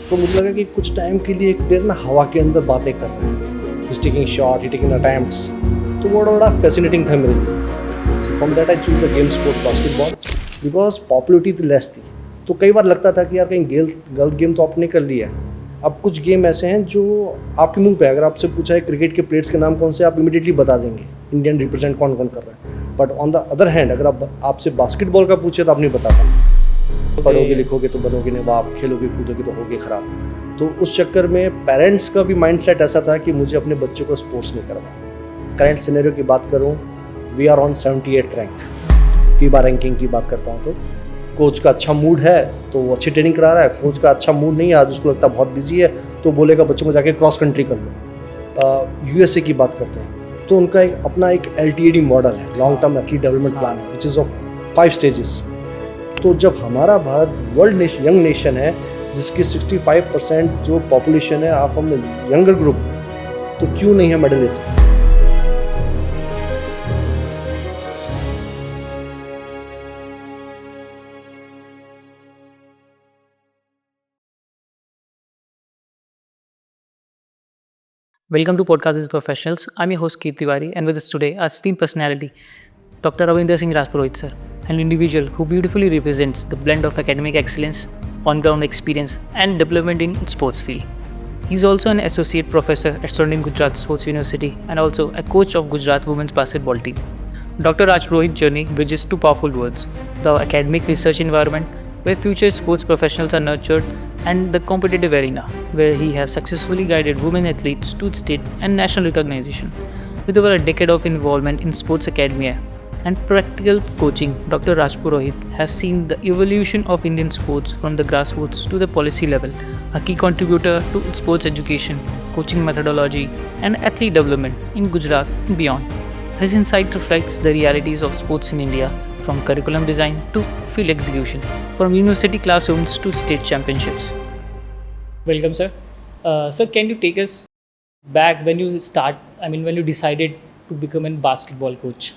तो मुझे लगा कि कुछ टाइम के लिए एक प्लेयर ना हवा के अंदर बातें कर रहा है, ही टेकिंग शॉट, ही टेकिंग अटेम्प्ट्स, तो वो बड़ा फैसिनेटिंग था मेरे लिए। सो from that I choose the game sports basketball because popularity less थी। तो कई बार लगता था कि यार कहीं गलत गेम तो आपने कर लिया। अब कुछ गेम ऐसे हैं जो आपके मुंह पे, अगर आपसे पूछा है क्रिकेट के प्लेयर्स के नाम कौन से, आप इमीडिएटली बता देंगे इंडियन रिप्रेजेंट कौन कौन कर रहा है। But on the other hand अगर आपसे बास्केटबॉल का पूछे तो आप नहीं बता पाएंगे। पढ़ोगे लिखोगे तो बनोगे नवाब, खेलोगे कूदोगे तो होगे खराब। तो उस चक्कर में पेरेंट्स का भी माइंडसेट ऐसा था कि मुझे अपने बच्चों को स्पोर्ट्स नहीं करवाना। करंट सिनेरियो की बात करूं, we are on 78th rank, FIBA ranking की बात करता हूं। तो कोच का अच्छा मूड है तो वो अच्छी ट्रेनिंग करा रहा है, कोच का अच्छा मूड नहीं है, आज उसको लगता है बहुत बिजी है तो बोलेगा बच्चों को जाके क्रॉस कंट्री कर लो। यूएसए की बात करते हैं तो उनका अपना एक LTAD मॉडल है, long term athlete development plan है, विच इज़ ऑफ 5 स्टेजेस। तो जब हमारा भारत वर्ल्ड यंग नेशन है जिसकी 65% जो पॉपुलेशन है आप फ्रॉम द यंगर ग्रुप, तो क्यों नहीं है medallist. Welcome to Podcast with Professionals. I'm your host Keith Tiwari, and with us today, our esteemed personality, Dr. Ravinder Singh Rajpurohit sir, an individual who beautifully represents the blend of academic excellence, on-ground experience, and development in sports field. He's also an associate professor at Swarnim Gujarat Sports University and also a coach of Gujarat women's basketball team. Dr. Rajpurohit's journey bridges two powerful worlds: the academic research environment, where future sports professionals are nurtured, and the competitive arena, where he has successfully guided women athletes to state and national recognition. With over a decade of involvement in sports academia and practical coaching, Dr. Rajpurohit has seen the evolution of Indian sports from the grassroots to the policy level, a key contributor to sports education, coaching methodology, and athlete development in Gujarat and beyond. His insight reflects the realities of sports in India, from curriculum design to field execution, from university classrooms to state championships. Welcome, sir. Sir, can you take us back when you decided to become a basketball coach?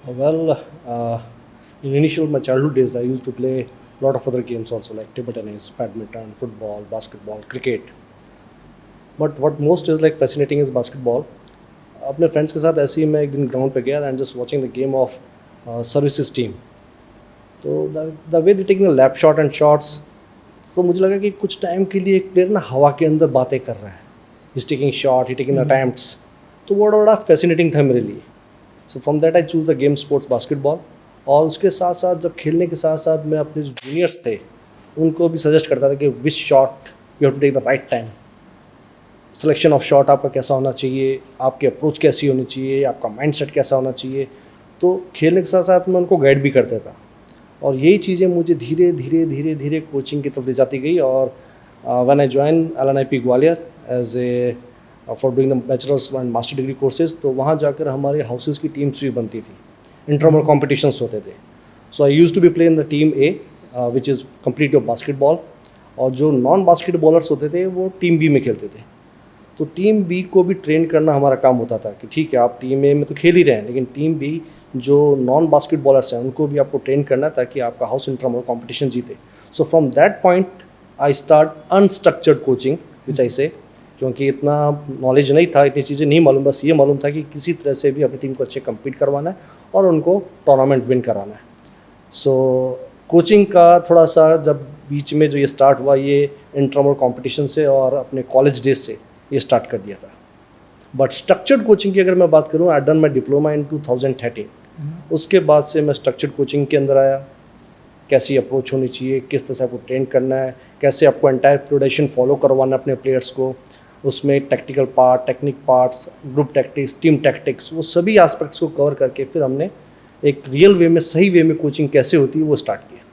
Well, in initial my childhood days, I used to play a lot of other games also, like table tennis, badminton, football, basketball, cricket. But what most is like fascinating is basketball. अपने friends के साथ ऐसे ही मैं एक दिन ground पे गया and just watching the game of services team. तो the way they taking the lap shot and shots, तो मुझे लगा कि कुछ टाइम के लिए एक प्लेयर ना हवा के अंदर बातें कर रहा है, ही टेकिंग शॉट, ही टेकिंग अटेम्प्ट्स, तो वो बड़ा फैसिनेटिंग था मेरे लिए। सो from that I choose the game sports basketball. और उसके साथ साथ जब खेलने के साथ साथ मैं अपने जो जूनियर्स थे उनको भी सजेस्ट करता था कि which shot you have to take the right time, selection of shot आपका कैसा होना चाहिए, आपकी अप्रोच कैसी होनी चाहिए, आपका माइंडसेट कैसा होना चाहिए। तो खेलने के साथ साथ मैं उनको गाइड भी करता था और यही चीज़ें मुझे धीरे धीरे धीरे धीरे कोचिंग की तरफ ले जाती गई। और when I join LNIP Gwalior as a for doing the bachelors and master degree courses, तो वहाँ जाकर हमारे हाउसेस की टीम्स भी बनती थी, इंटरमल कॉम्पिटिशन्स होते थे। So I use to be play in the team A which is complete of basketball, और जो नॉन बास्केट बॉलर्स होते थे वो टीम B में खेलते थे। तो टीम B को भी ट्रेन करना हमारा काम होता था कि ठीक है आप टीम A में तो खेल ही रहे हैं, लेकिन टीम B जो नॉन बास्केट बॉलर्स हैं उनको भी आपको ट्रेन करना है ताकि आपका हाउस इंटरमल कॉम्पिटिशन जीते। So from that point I start unstructured coaching which I say, क्योंकि इतना नॉलेज नहीं था, इतनी चीज़ें नहीं मालूम, बस ये मालूम था कि किसी तरह से भी अपनी टीम को अच्छे कम्पीट करवाना है और उनको टूर्नामेंट विन कराना है। सो कोचिंग का थोड़ा सा जब बीच में जो ये स्टार्ट हुआ, ये इंटरमल कॉम्पिटिशन से और अपने कॉलेज डेज से ये स्टार्ट कर दिया था। बट स्ट्रक्चर्ड कोचिंग की अगर मैं बात करूँ, I done my diploma in 2013। उसके बाद से मैं स्ट्रक्चर्ड कोचिंग के अंदर आया, कैसी अप्रोच होनी चाहिए, किस तरह से आपको ट्रेन करना है, कैसे आपको एंटायर प्रोडक्शन फॉलो करवाना है अपने प्लेयर्स को, उसमें technical part, technique parts, group tactics, team tactics, वो सभी एस्पेक्ट्स को कवर करके फिर हमने एक रियल वे में, सही वे में कोचिंग कैसे होती है वो स्टार्ट किया।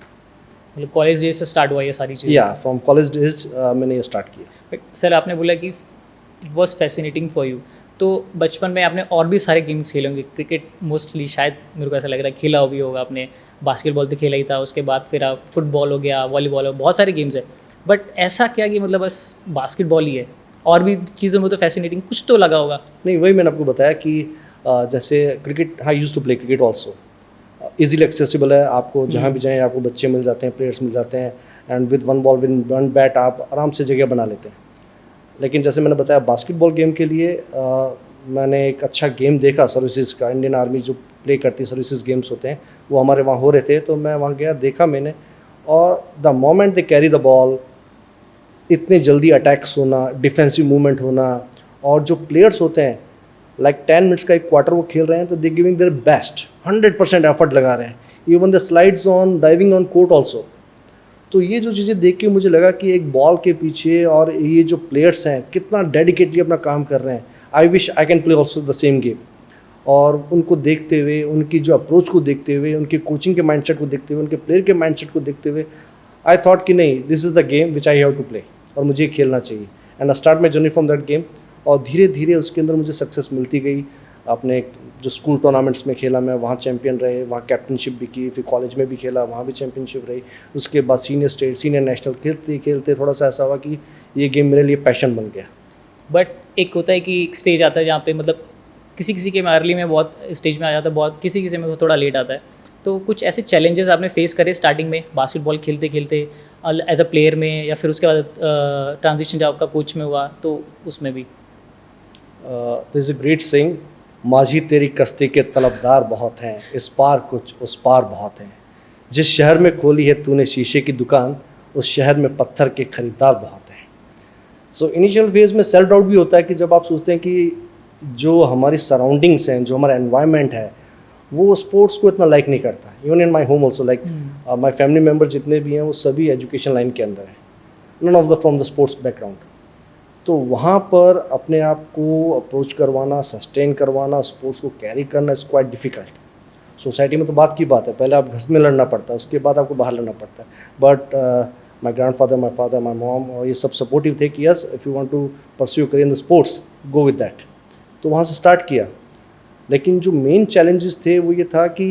मतलब कॉलेज डेज से स्टार्ट हुआ ये सारी चीज़ें? या फ्रॉम कॉलेज डेज मैंने ये स्टार्ट किया। सर आपने बोला कि it was fascinating for you, तो बचपन में आपने और भी सारे गेम्स खेले होंगे, क्रिकेट मोस्टली शायद मेरे को ऐसा लग रहा है खेला भी होगा आपने, बास्केटबॉल तो खेला ही था, उसके बाद फिर आप फुटबॉल हो गया, वॉलीबॉल हो, बहुत सारे गेम्स है, बट ऐसा क्या कि मतलब बस बास्केटबॉल ही है, और भी चीज़ों में तो फैसिनेटिंग कुछ तो लगा होगा? नहीं, वही मैंने आपको बताया कि जैसे क्रिकेट, हाँ use to play cricket also, easily accessible है, आपको जहाँ भी जाएँ आपको बच्चे मिल जाते हैं, प्लेयर्स मिल जाते हैं, and with one ball with one bat आप आराम से जगह बना लेते हैं। लेकिन जैसे मैंने बताया बास्केटबॉल गेम के लिए मैंने एक अच्छा गेम देखा सर्विसेज का, इंडियन आर्मी जो प्ले करती है सर्विसेज गेम्स होते हैं वो हमारे वहाँ हो रहे थे, तो मैं वहाँ गया, देखा मैंने, और the moment they carry the ball, इतने जल्दी अटैक्स होना, डिफेंसिव मूवमेंट होना, और जो प्लेयर्स होते हैं लाइक 10 मिनट्स का एक क्वार्टर वो खेल रहे हैं तो they giving their best, 100% effort लगा रहे हैं, even the slides on diving on court also. तो ये जो चीज़ें देख के मुझे लगा कि एक बॉल के पीछे और ये जो प्लेयर्स हैं कितना डेडिकेटली अपना काम कर रहे हैं। I wish I can play also the same game. और उनको देखते हुए, उनकी जो अप्रोच को देखते हुए, उनके कोचिंग के माइंडसेट को देखते हुए, उनके प्लेयर के माइंडसेट को देखते हुए, आई थॉट कि नहीं, this is the game which I have to play, और मुझे खेलना चाहिए। And I start my journey from that game, और धीरे धीरे उसके अंदर मुझे सक्सेस मिलती गई। अपने जो स्कूल टूर्नामेंट्स में खेला मैं, वहाँ चैम्पियन रहे, वहाँ कैप्टनशिप भी की, फिर कॉलेज में भी खेला, वहाँ भी चैम्पियनशिप रही। उसके बाद सीनियर स्टेट, सीनियर नेशनल खेलते खेलते थोड़ा सा ऐसा हुआ कि ये गेम मेरे लिए पैशन बन गया। बट एक होता है कि एक स्टेज आता है जहाँ पे मतलब किसी किसी के में अर्ली में बहुत स्टेज में आ जाता है, बहुत किसी किसी में थोड़ा लेट आता है। तो कुछ ऐसे चैलेंजेस आपने फेस करे स्टार्टिंग में बास्केटबॉल खेलते खेलते एज अ प्लेयर में, या फिर उसके बाद ट्रांजिशन जब आपका कोच में हुआ तो उसमें भी? दिस इज़ अ ग्रेट सिंग, माझी तेरी कश्ती के तलबदार बहुत हैं, इस पार कुछ उस पार बहुत हैं। जिस शहर में खोली है तूने शीशे की दुकान, उस शहर में पत्थर के खरीदार बहुत हैं। सो इनिशियल फेज में सेल्फ डाउट भी होता है कि जब आप सोचते हैं कि जो हमारी सराउंडिंग्स हैं, जो हमारा एनवायरनमेंट है, वो स्पोर्ट्स को इतना लाइक नहीं करता। Even in my home also, like my family member जितने भी हैं वो सभी एजुकेशन लाइन के अंदर हैं, none of the from the sports background. तो वहाँ पर अपने आप को अप्रोच करवाना, सस्टेन करवाना, स्पोर्ट्स को कैरी करना इज़ क्वाइट डिफ़िकल्ट। सोसाइटी में तो बात की बात है, पहले आप घर में लड़ना पड़ता है, उसके बाद आपको बाहर लड़ना पड़ता है। But my grandfather, my father, my mom, और ये सब सपोर्टिव थे कि yes, if you want to pursue your career in the sports, go with that. तो वहाँ से स्टार्ट किया। लेकिन जो मेन चैलेंजेस थे वो ये था कि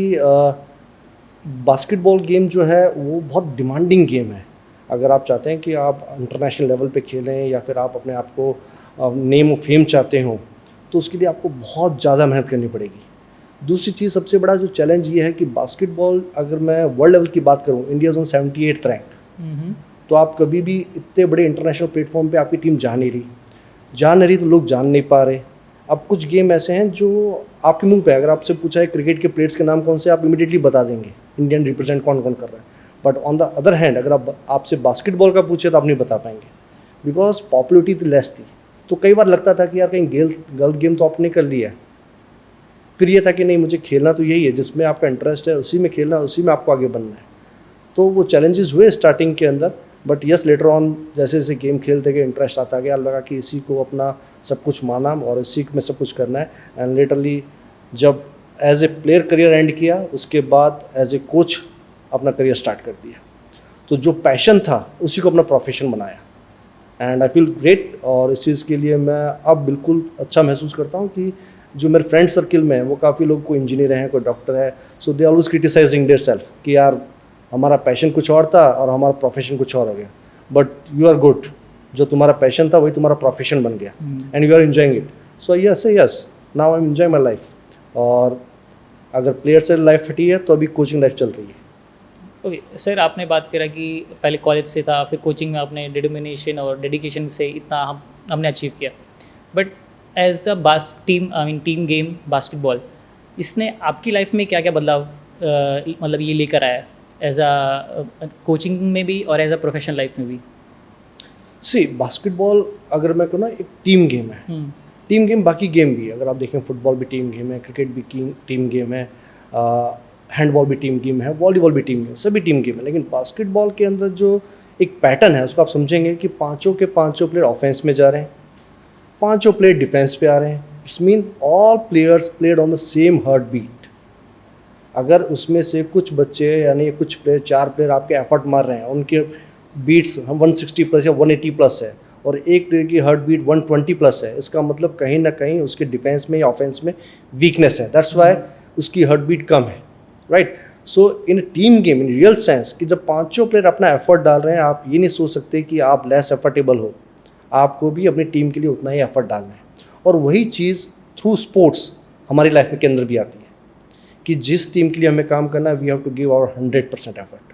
बास्केटबॉल गेम जो है वो बहुत डिमांडिंग गेम है। अगर आप चाहते हैं कि आप इंटरनेशनल लेवल पे खेलें या फिर आप अपने आप को नेम और फेम चाहते हो, तो उसके लिए आपको बहुत ज़्यादा मेहनत करनी पड़ेगी। दूसरी चीज़, सबसे बड़ा जो चैलेंज ये है कि बास्केटबॉल, अगर मैं वर्ल्ड लेवल की बात करूँ, India is on 78th rank. तो आप कभी भी इतने बड़े इंटरनेशनल प्लेटफॉर्म पे आपकी टीम जा नहीं रही तो लोग जान नहीं पा रहे। अब कुछ गेम ऐसे हैं जो आपके मुंह पे, अगर आपसे पूछा है क्रिकेट के प्लेयर्स के नाम कौन से, आप इमीडिएटली बता देंगे इंडियन रिप्रेजेंट कौन कौन कर रहा है। But on the other hand, अगर आपसे बास्केटबॉल का पूछे तो आप नहीं बता पाएंगे, बिकॉज पॉपुलरिटी तो लेस थी। तो कई बार लगता था कि यार कहीं गलत गेम तो आपने कर लिया है। फिर ये था कि नहीं, मुझे खेलना तो यही है, जिसमें आपका इंटरेस्ट है उसी में खेलना, उसी में आपको आगे बनना है। तो वो चैलेंजेस हुए स्टार्टिंग के अंदर, बट यस, लेटर ऑन जैसे जैसे गेम खेलते गए इंटरेस्ट आता गया, लगा कि इसी को अपना सब कुछ माना और इसी में सब कुछ करना है। एंड लिटरली जब as a player career end किया, उसके बाद एज ए कोच अपना करियर स्टार्ट कर दिया। तो जो पैशन था उसी को अपना प्रोफेशन बनाया, एंड आई फील ग्रेट। और इस चीज़ के लिए मैं अब बिल्कुल अच्छा महसूस करता हूँ कि जो मेरे फ्रेंड सर्किल में है वो काफ़ी लोग, कोई इंजीनियर हैं, कोई डॉक्टर है, so they always criticising their self कि यार हमारा पैशन कुछ और था और हमारा प्रोफेशन कुछ और हो गया। बट यू आर गुड, जो तुम्हारा पैशन था वही तुम्हारा प्रोफेशन बन गया, and you are enjoying it. So yes, now I am enjoy my life. और अगर प्लेयर से लाइफ हटी है तो अभी कोचिंग लाइफ चल रही है। ओके सर, आपने बात करा कि पहले कॉलेज से था, फिर कोचिंग में आपने डिटर्मिनेशन और डेडिकेशन से इतना हमने अचीव किया। But as a team game basketball, इसने आपकी लाइफ में क्या क्या बदलाव मतलब ये लेकर आया, एज अ कोचिंग में भी और एज अ प्रोफेशनल लाइफ में भी? सी, बास्केटबॉल अगर मैं कहूँ ना, एक टीम गेम है। टीम गेम, बाकी गेम भी, अगर आप देखें फुटबॉल भी टीम गेम है, क्रिकेट भी टीम गेम है, हैंडबॉल भी टीम गेम है, वॉलीबॉल भी टीम गेम, सभी टीम गेम है। लेकिन बास्केटबॉल के अंदर जो एक पैटर्न है उसको आप समझेंगे कि पांचों के पांचों प्लेयर ऑफेंस में जा रहे हैं, पांचों प्लेयर डिफेंस पे आ रहे हैं। It's mean all players played on the same heart beat. अगर उसमें से कुछ बच्चे, यानी कुछ प्लेयर, 4 प्लेयर आपके एफर्ट मार रहे हैं, उनके बीट्स 160 प्लस या 180 प्लस है, और एक प्लेयर की हार्ट बीट 120 प्लस है, इसका मतलब कहीं ना कहीं उसके डिफेंस में या ऑफेंस में वीकनेस है। दैट्स वाई उसकी हार्ट बीट कम है, right. So in team game, in real sense, कि जब पांचों प्लेयर अपना एफर्ट डाल रहे हैं, आप ये नहीं सोच सकते कि आप लेस एफर्टेबल हो, आपको भी अपनी टीम के लिए उतना ही एफर्ट डालना है। और वही चीज़ थ्रू स्पोर्ट्स हमारी लाइफ में के अंदर भी आती है कि जिस टीम के लिए हमें काम करना है, we have to give our 100% effort.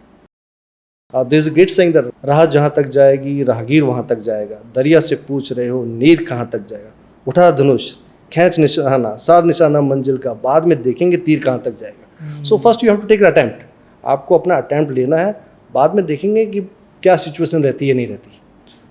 There is a great saying that राह जहाँ तक जाएगी राहगीर वहाँ तक जाएगा, दरिया से पूछ रहे हो नीर कहाँ तक जाएगा, उठा धनुष खींच निशाना साध निशाना मंजिल का, बाद में देखेंगे तीर कहाँ तक जाएगा। So first you have to take attempt, आपको अपना अटेम्प्ट लेना है, बाद में देखेंगे कि क्या सिचुएशन रहती है नहीं रहती।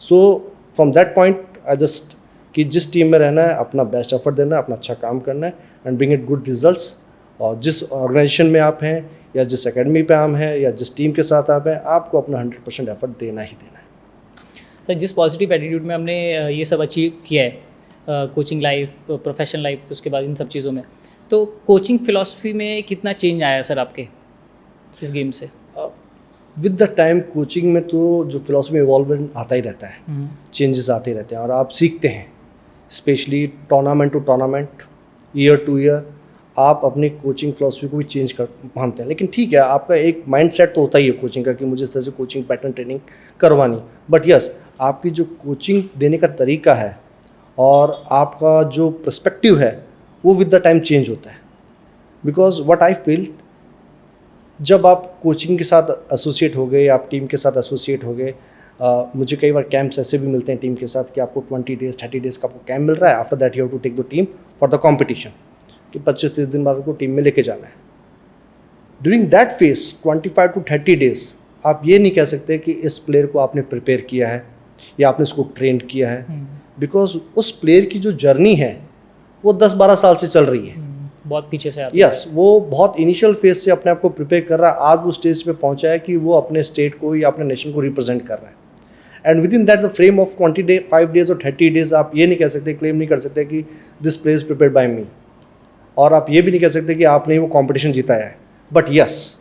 सो from that point I just कि जिस टीम में रहना है अपना बेस्ट एफर्ट देना है, अपना अच्छा काम करना है and bring it good results. और जिस ऑर्गेनाइजेशन में आप हैं या जिस एकेडमी पे आप हैं या जिस टीम के साथ आप हैं, आपको अपना 100% एफर्ट देना ही देना है। सर जिस पॉजिटिव एटीट्यूड में हमने ये सब अचीव किया है, कोचिंग लाइफ, प्रोफेशनल लाइफ, उसके बाद इन सब चीज़ों में, तो कोचिंग फिलॉसफी में कितना चेंज आया सर आपके इस गेम से? विद द टाइम कोचिंग में तो जो फिलॉसफी इवॉल्वमेंट आता ही रहता है, चेंजेस आते रहते हैं और आप सीखते हैं, specially tournament to tournament, year to year आप अपनी कोचिंग फिलॉसफी को भी चेंज कर मानते हैं। लेकिन ठीक है, आपका एक माइंडसेट तो होता ही है कोचिंग का कि मुझे इस तरह से कोचिंग पैटर्न ट्रेनिंग करवानी, बट यस आपकी जो कोचिंग देने का तरीका है और आपका जो पर्सपेक्टिव है वो विद द टाइम चेंज होता है। बिकॉज व्हाट आई फील, जब आप कोचिंग के साथ एसोसिएट हो गए, आप टीम के साथ एसोसिएट हो गए, मुझे कई बार कैंप्स ऐसे भी मिलते हैं टीम के साथ कि आपको 20 डेज 30 डेज का आपको कैंप मिल रहा है, after that you have to take the team for the competition कि 25-30 दिन बाद आपको टीम में लेके जाना है। During that phase 25 to 30 days आप ये नहीं कह सकते कि इस प्लेयर को आपने प्रिपेयर किया है या आपने इसको ट्रेन किया है, बिकॉज उस प्लेयर की जो जर्नी है वो 10-12 साल से चल रही है, बहुत पीछे से यस वो बहुत इनिशियल फेज से अपने आप को प्रिपेयर कर रहा है, आज वो स्टेज पे पहुंचा है कि वो अपने स्टेट को या अपने नेशन को रिप्रेजेंट कर रहा है। And with in that the frame of 25 days और 30 डेज आप ये नहीं कह सकते, क्लेम नहीं कर सकते कि this player is prepared by me, और आप ये भी नहीं कह सकते कि आपने वो कंपटीशन जिताया है। बट यस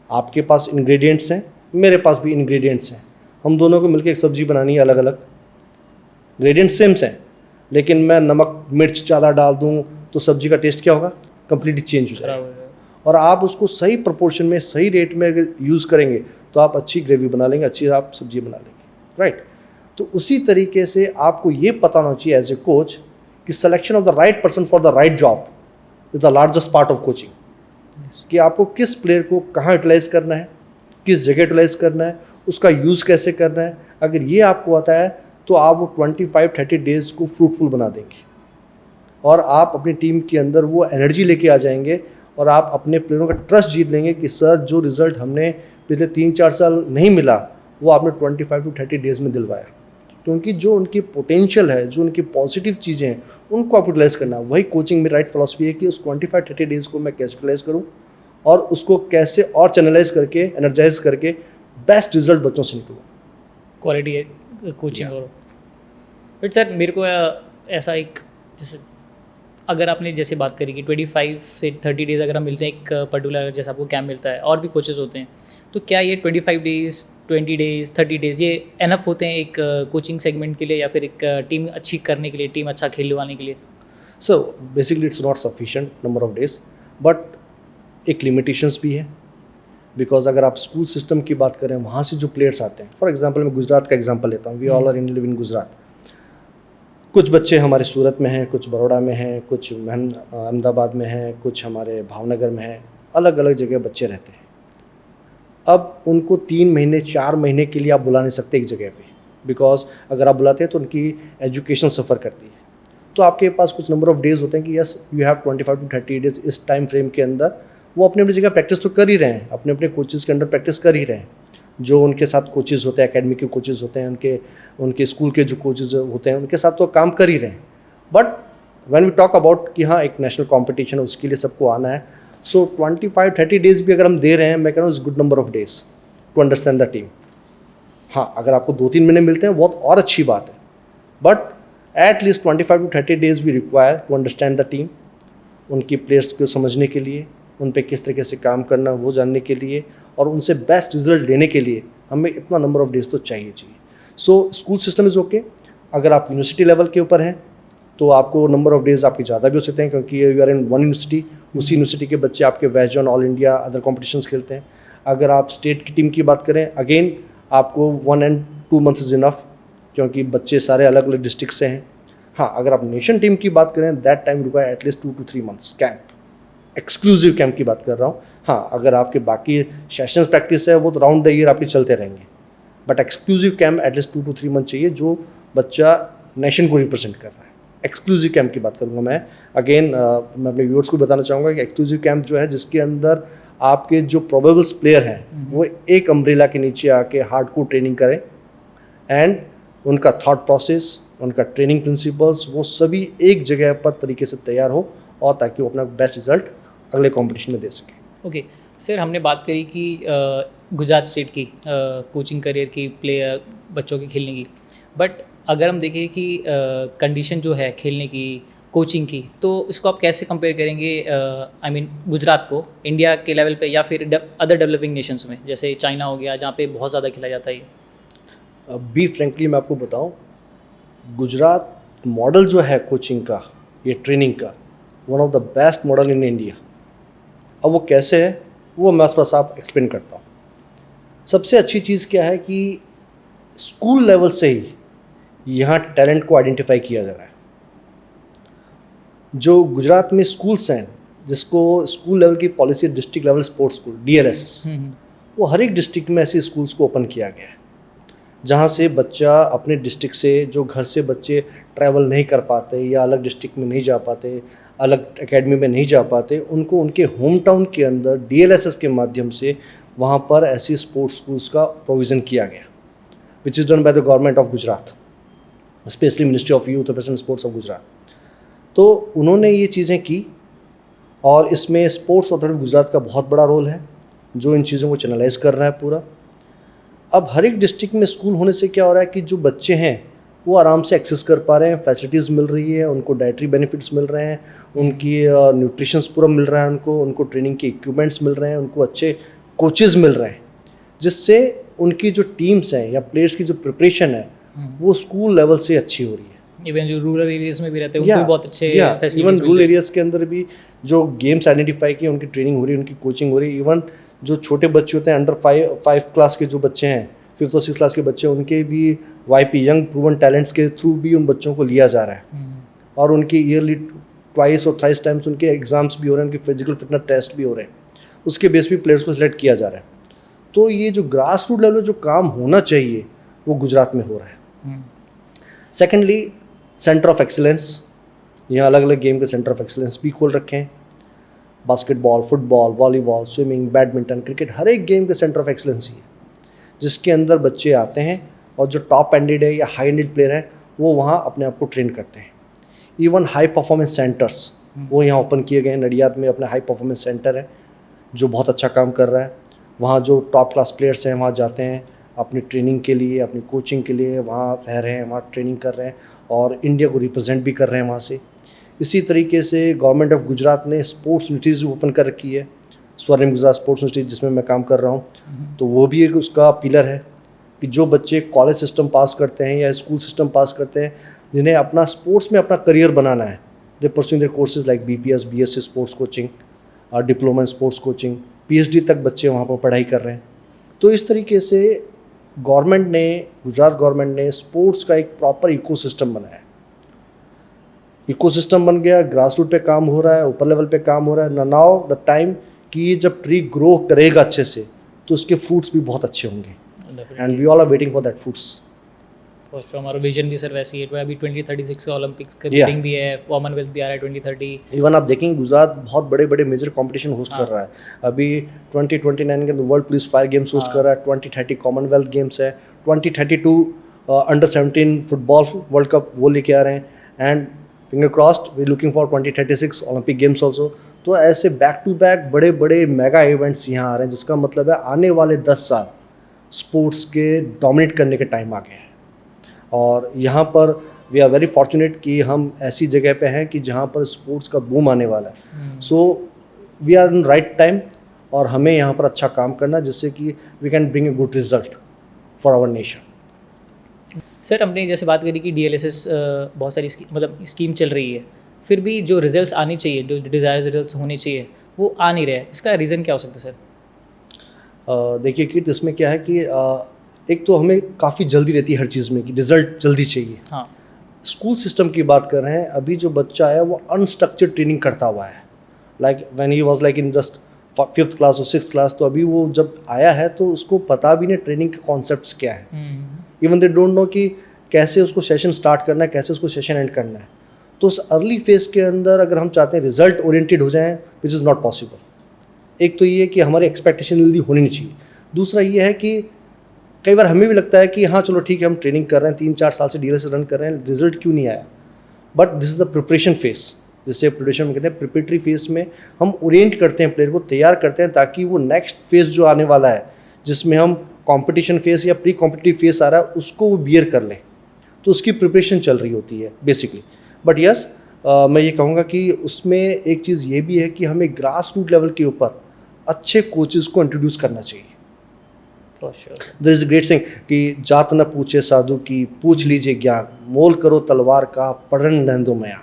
आपके पास इंग्रेडिएंट्स हैं, मेरे पास भी इंग्रेडिएंट्स हैं, हम दोनों को मिलकर एक सब्जी बनानी है, अलग अलग इंग्रेडिएंट्स सेम्स हैं, लेकिन मैं नमक मिर्च ज़्यादा डाल दूँ तो सब्जी का टेस्ट क्या होगा, कंप्लीटली चेंज हो जाएगा। और आप उसको सही प्रोपोर्शन में सही रेट में अगर यूज़ करेंगे तो आप अच्छी ग्रेवी बना लेंगे, अच्छी आप सब्जी बना लेंगे, राइट। तो उसी तरीके से आपको ये पता होना चाहिए एज ए कोच कि selection of the right person for the right job is the largest part of coaching, कि आपको किस प्लेयर को कहाँ यूटिलाइज करना है, किस जगह यूटिलाइज करना है, उसका यूज़ कैसे करना है। अगर ये आपको आता है तो आप वो 25-30 डेज को फ्रूटफुल बना देंगे और आप अपनी टीम के अंदर वो एनर्जी लेके आ जाएंगे और आप अपने प्लेयरों का ट्रस्ट जीत लेंगे कि सर जो रिज़ल्ट हमने पिछले 3-4 साल नहीं मिला वो आपने 25-30 डेज में दिलवाया, क्योंकि जो उनकी पोटेंशियल है, जो उनकी पॉजिटिव चीज़ें हैं, उनको आप यूटिलाइज़ करना। वही कोचिंग में राइट फिलॉसफी है कि उस 25-30 डेज़ को मैं कैसे यूटिलाइज़ करूँ और उसको कैसे और चैनलाइज करके एनर्जाइज करके बेस्ट रिजल्ट बच्चों से निकलूँ, क्वालिटी कोचिंग करो। बट सर मेरे को ऐसा एक, जैसे अगर आपने जैसे बात करी कि 25 से 30 डेज़ अगर हम मिलते हैं एक पर्टिकुलर, जैसे आपको कैंप मिलता है और भी कोचेज़ होते हैं, तो क्या ये 25 डेज़ 20 डेज़ 30 डेज़ ये एनफ होते हैं एक कोचिंग सेगमेंट के लिए या फिर एक टीम अच्छी करने के लिए, टीम अच्छा खेलवाने के लिए? So basically it's not sufficient number of days, but एक लिमिटेशंस भी है। बिकॉज अगर आप स्कूल सिस्टम की बात करें, वहाँ से जो प्लेयर्स आते हैं, फॉर एग्जांपल मैं गुजरात का एग्जांपल लेता हूँ, we all are in live in Gujarat. कुछ बच्चे हमारे सूरत में हैं, कुछ बड़ौदा में हैं, कुछ अहमदाबाद में हैं, कुछ हमारे भावनगर में हैं, अलग अलग जगह बच्चे रहते हैं। अब उनको 3 महीने 4 महीने के लिए आप बुला नहीं सकते एक जगह पे, बिकॉज अगर आप बुलाते हैं तो उनकी एजुकेशन सफ़र करती है। तो आपके पास कुछ नंबर ऑफ डेज़ होते हैं कि yes you have 25 to 30 days, इस टाइम फ्रेम के अंदर वो अपनी अपनी जगह प्रैक्टिस तो कर ही रहे हैं, अपने अपने कोचेज़ के अंडर प्रैक्टिस कर ही रहे हैं। जो उनके साथ कोचेज़ होते हैं, एकेडमी के कोचेज़ होते हैं, उनके स्कूल के जो कोचेज़ होते हैं, उनके साथ तो काम कर ही रहे हैं। But when we talk about कि हाँ एक नेशनल कॉम्पिटिशन है, उसके लिए सबको आना है, सो 25-30 डेज़ भी अगर हम दे रहे हैं, मैं कह रहा हूँ is good number of days to understand the team. हाँ अगर आपको 2-3 महीने मिलते हैं बहुत और अच्छी बात है, but at least 25 to 30 days we require to understand the team, उनकी प्लेयर्स को समझने के लिए, उन पे किस तरीके से काम करना वो जानने के लिए, और उनसे बेस्ट रिजल्ट लेने के लिए हमें इतना नंबर ऑफ डेज़ तो चाहिए। So school system is okay. अगर आप यूनिवर्सिटी लेवल के ऊपर हैं तो आपको नंबर ऑफ डेज़ आपके ज़्यादा भी हो सकते हैं, क्योंकि you are in one university, उसी यूनिवर्सिटी के बच्चे आपके west zone, all India, other competitions खेलते हैं। अगर आप स्टेट की टीम की बात करें, अगेन आपको 1 and 2 months इज़ इनफ, क्योंकि बच्चे सारे अलग अलग डिस्ट्रिक्ट से हैं। हाँ अगर आप नेशन टीम की बात करें, that time require at least 2 to 3 months camp, exclusive camp की बात कर रहा हूँ। हाँ, अगर आपके बाकी सेशंस प्रैक्टिस है वो तो राउंड द ईयर आपके चलते रहेंगे, but exclusive camp at least 2 to 3 month चाहिए जो बच्चा नेशन को रिप्रेजेंट कर रहा है। एक्सक्लूसिव कैंप की बात करूँगा मैं। अगेन मैं अपने व्यूअर्स को बताना चाहूँगा कि एक्सक्लूसिव कैंप जो है जिसके अंदर आपके जो प्रोबेबल्स प्लेयर हैं वो एक अम्ब्रेला के नीचे आके हार्डकोर ट्रेनिंग करें, एंड उनका थॉट प्रोसेस, उनका ट्रेनिंग प्रिंसिपल्स वो सभी एक जगह पर तरीके से तैयार हो, और ताकि वो अपना बेस्ट रिजल्ट अगले कंपटीशन में दे सकें। ओके सर, हमने बात करी कि गुजरात स्टेट की कोचिंग करियर की, प्लेयर बच्चों के खेलने की, बट अगर हम देखें कि कंडीशन जो है खेलने की, कोचिंग की, तो इसको आप कैसे कंपेयर करेंगे आई मीन गुजरात को इंडिया के लेवल पे, या फिर अदर डेवलपिंग नेशंस में जैसे चाइना हो गया जहाँ पे बहुत ज़्यादा खेला जाता है? बी फ्रेंकली मैं आपको बताऊं, गुजरात मॉडल जो है कोचिंग का, ये ट्रेनिंग का, one of the best model in India. अब वो कैसे है वो मैं थोड़ा सा एक्सप्लेन करता हूँ। सबसे अच्छी चीज़ क्या है कि स्कूल लेवल से ही यहाँ टैलेंट को आइडेंटिफाई किया जा रहा है। जो गुजरात में स्कूल्स हैं, जिसको स्कूल लेवल की policy district level sports school DLSS, वो हर एक डिस्ट्रिक्ट में ऐसे स्कूल्स को ओपन किया गया है जहाँ से बच्चा अपने डिस्ट्रिक्ट से, जो घर से बच्चे ट्रैवल नहीं कर पाते या अलग डिस्ट्रिक्ट में नहीं जा पाते, अलग एकेडमी में नहीं जा पाते, उनको उनके होम टाउन के अंदर DLSS के माध्यम से वहाँ पर ऐसी स्पोर्ट्स स्कूल्स का प्रोविज़न किया गया, which is done by the government of Gujarat, specially ministry of youth affairs and sports of Gujarat. तो उन्होंने ये चीज़ें की, और इसमें स्पोर्ट्स अथॉरिटी गुजरात का बहुत बड़ा रोल है जो इन चीज़ों को चैनलाइज कर रहा है पूरा। अब हर एक डिस्ट्रिक्ट में स्कूल होने से क्या हो रहा है कि जो बच्चे हैं वो आराम से एक्सेस कर पा रहे हैं, फैसिलिटीज़ मिल रही है, उनको डाइटरी बेनिफिट्स मिल रहे हैं, उनकी न्यूट्रिशंस पूरा मिल रहा है, उनको ट्रेनिंग के इक्विपमेंट्स मिल रहे हैं, उनको अच्छे कोचेज़ मिल रहे हैं, जिससे उनकी जो टीम्स हैं या प्लेयर्स की जो प्रिपरेशन है वो स्कूल लेवल से अच्छी हो रही है। इवन जो रूरल एरियाज में भी रहते हैं उनको भी बहुत अच्छे फैसिलिटीज इवन रूरल एरियाज़ के अंदर भी जो गेम्स आइडेंटिफाई किए, उनकी ट्रेनिंग हो रही है, उनकी कोचिंग हो रही है। इवन जो छोटे बच्चे होते हैं, अंडर 5 क्लास के जो बच्चे हैं, 5th और 6th क्लास के बच्चे, उनके भी YP यंग प्रूवन टैलेंट्स के थ्रू भी उन बच्चों को लिया जा रहा है, और उनकी ईयरली ट्वाइस और थ्राइस टाइम्स उनके एग्जाम्स भी हो रहे हैं, उनके फिजिकल फिटनेस टेस्ट भी हो रहे हैं, उसके बेस पे प्लेयर्स को सिलेक्ट किया जा रहा है। तो ये जो ग्रास रूट लेवल जो काम होना चाहिए वो गुजरात में हो रहा है। सेकेंडली, सेंटर ऑफ एक्सीलेंस, यहाँ अलग अलग गेम के सेंटर ऑफ एक्सीलेंस भी खोल रखे हैं। Basketball, football, volleyball, swimming, badminton, cricket, हर एक गेम के सेंटर ऑफ एक्सीलेंस ही है, जिसके अंदर बच्चे आते हैं और जो टॉप एंडेड है या हाई एंडेड प्लेयर है वो वहाँ अपने आप को ट्रेन करते हैं। इवन हाई परफॉर्मेंस सेंटर्स वो यहाँ ओपन किए गए हैं। नडियाद में अपना हाई परफॉर्मेंस सेंटर है जो बहुत अच्छा काम कर रहा है। वहाँ जो टॉप क्लास प्लेयर्स हैं वहाँ जाते हैं अपनी ट्रेनिंग के लिए, अपनी कोचिंग के लिए, वहाँ रह रहे हैं, वहाँ ट्रेनिंग कर रहे हैं और इंडिया को रिप्रेजेंट भी कर रहे हैं वहाँ से। इसी तरीके से गवर्नमेंट ऑफ गुजरात ने स्पोर्ट्स यूनिवर्सिटीज़ ओपन कर रखी है, स्वर्णिम गुजरात स्पोर्ट्स यूनिवर्सिटी जिसमें मैं काम कर रहा हूँ। तो वो भी एक उसका पिलर है कि जो बच्चे कॉलेज सिस्टम पास करते हैं या स्कूल सिस्टम पास करते हैं, जिन्हें अपना स्पोर्ट्स में अपना करियर बनाना है, they pursuing their courses like BPS, BSc sports coaching और diploma in sports coaching, PhD तक बच्चे वहाँ पर पढ़ाई कर रहे हैं। तो इस तरीके से गवर्नमेंट ने, गुजरात गवर्नमेंट ने स्पोर्ट्स का एक प्रॉपर इकोसिस्टम बनाया। इकोसिस्टम बन गया, ग्रास रूट पे काम हो रहा है, ऊपर लेवल पे काम हो रहा है। नाउ द टाइम कि जब ट्री ग्रो करेगा अच्छे से तो उसके फ्रूट्स भी बहुत अच्छे होंगे, and we all are waiting for that fruits. For sure, हमारा विजन भी सर वैसे ही है। अभी 2036 का ओलंपिक्स का मीटिंग भी है, कॉमनवेल्थ भी आ रहा है 2030। इवन आप देखेंगे गुजरात बहुत बड़े बड़े मेजर कंपटीशन होस्ट कर रहा है। अभी 2029 के world police fire games host कर रहा है, 2030 कॉमनवेल्थ गेम्स है, 2032 अंडर 17 फुटबॉल वर्ल्ड कप वो लेके आ रहे हैं, and finger crossed we looking for 2036 Olympic games also. तो ऐसे बैक टू बैक बड़े बड़े मेगा इवेंट्स यहाँ आ रहे हैं, जिसका मतलब है आने वाले 10 साल स्पोर्ट्स के डोमिनेट करने के टाइम आ गए हैं। और यहाँ पर वी आर वेरी फॉर्चुनेट कि हम ऐसी जगह पे हैं कि जहाँ पर स्पोर्ट्स का बूम आने वाला है। So we are in right time, और हमें यहाँ पर अच्छा काम करना जिससे कि we can bring a good result for our nation. Sir, हमने जैसे बात करी कि DLSS बहुत सारी मतलब स्कीम चल रही है, फिर भी जो रिजल्ट्स आने चाहिए, जो डिज़ायर रिजल्ट्स होने चाहिए वो आ नहीं रहे। इसका रीज़न क्या हो सकता है सर? देखिए कि इसमें क्या है कि एक तो हमें काफ़ी जल्दी रहती है हर चीज़ में कि रिज़ल्ट जल्दी चाहिए। हाँ, स्कूल सिस्टम की बात कर रहे हैं, अभी जो बच्चा है वो अनस्ट्रक्चर्ड ट्रेनिंग करता हुआ है, like when he was like in just 5th class और 6th क्लास, तो अभी वो जब आया है तो उसको पता भी नहीं ट्रेनिंग के कॉन्सेप्ट्स क्या है, इवन दे डोंट नो कि कैसे उसको सेशन स्टार्ट करना है, कैसे उसको सेशन एंड करना है। तो उस अर्ली फेज के अंदर अगर हम चाहते हैं रिजल्ट ओरिएंटेड हो जाएं, विच इज़ नॉट पॉसिबल। एक तो ये कि हमारी एक्सपेक्टेशन जल्दी होनी नहीं चाहिए, दूसरा ये है कि कई बार हमें भी लगता है कि हाँ चलो ठीक है हम ट्रेनिंग कर रहे हैं, 3-4 साल से डीएलएस रन कर रहे हैं, रिजल्ट क्यों नहीं आया। But this is the preparation phase, जिससे प्रिपरेशन में कहते हैं प्रिपरेटरी फेज में हम ओरिएंट करते हैं, प्लेयर को तैयार करते हैं ताकि वो नेक्स्ट फेज जो आने वाला है, जिसमें हम कंपटीशन फेज या प्री कॉम्पिटिटिव फेज आ रहा है, उसको वो बियर कर ले, तो उसकी प्रिपरेशन चल रही होती है बेसिकली। बट यस, मैं ये कहूँगा कि उसमें एक चीज़ ये भी है कि हमें ग्रास रूट लेवल के ऊपर अच्छे कोचेज़ को इंट्रोड्यूस करना चाहिए। देयर इज ग्रेट सिंग कि जात न पूछे साधु की, पूछ लीजिए ज्ञान, मोल करो तलवार का, पढ़न न दो मयान।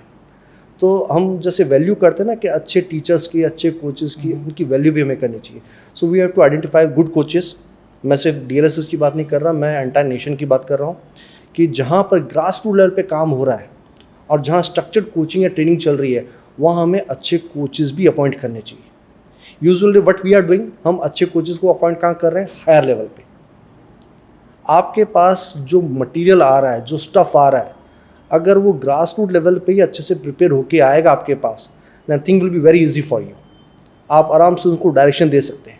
तो हम जैसे वैल्यू करते हैं ना कि अच्छे टीचर्स की, अच्छे कोचेस की, उनकी वैल्यू भी हमें करनी चाहिए। So we have to identify good coaches. मैं सिर्फ डीएलएसएस की बात नहीं कर रहा, मैं एंटायर नेशन की बात कर रहा हूँ कि जहाँ पर ग्रास रूट लेवल पे काम हो रहा है और जहाँ स्ट्रक्चर्ड कोचिंग या ट्रेनिंग चल रही है, वहाँ हमें अच्छे कोचेस भी अपॉइंट करने चाहिए। Usually what we are doing, हम अच्छे कोचेस को अपॉइंट कहाँ कर रहे हैं, हायर लेवल पे। आपके पास जो मटेरियल आ रहा है, जो स्टफ़ आ रहा है, अगर वो ग्रास रूट लेवल पे ही अच्छे से प्रिपेयर होके आएगा आपके पास, then thing will be very easy for you. आप आराम से उनको डायरेक्शन दे सकते हैं,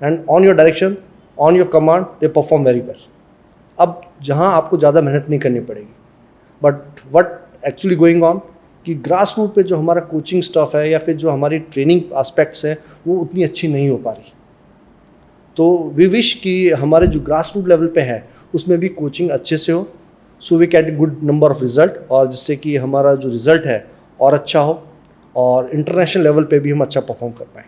and on your direction, on your command, they perform very well. अब जहाँ आपको ज़्यादा मेहनत नहीं करनी पड़ेगी। But what actually going on कि ग्रास रूट पे जो हमारा कोचिंग स्टफ़ है या फिर जो हमारी ट्रेनिंग एस्पेक्ट्स हैं, वो उतनी अच्छी नहीं हो पा रही। तो वी विश कि हमारे जो ग्रास रूट लेवल पे है उसमें भी कोचिंग अच्छे से हो, so we get good number of result, और जिससे कि हमारा जो रिज़ल्ट है और अच्छा हो और इंटरनेशनल लेवल पे भी हम अच्छा परफॉर्म कर पाएँ।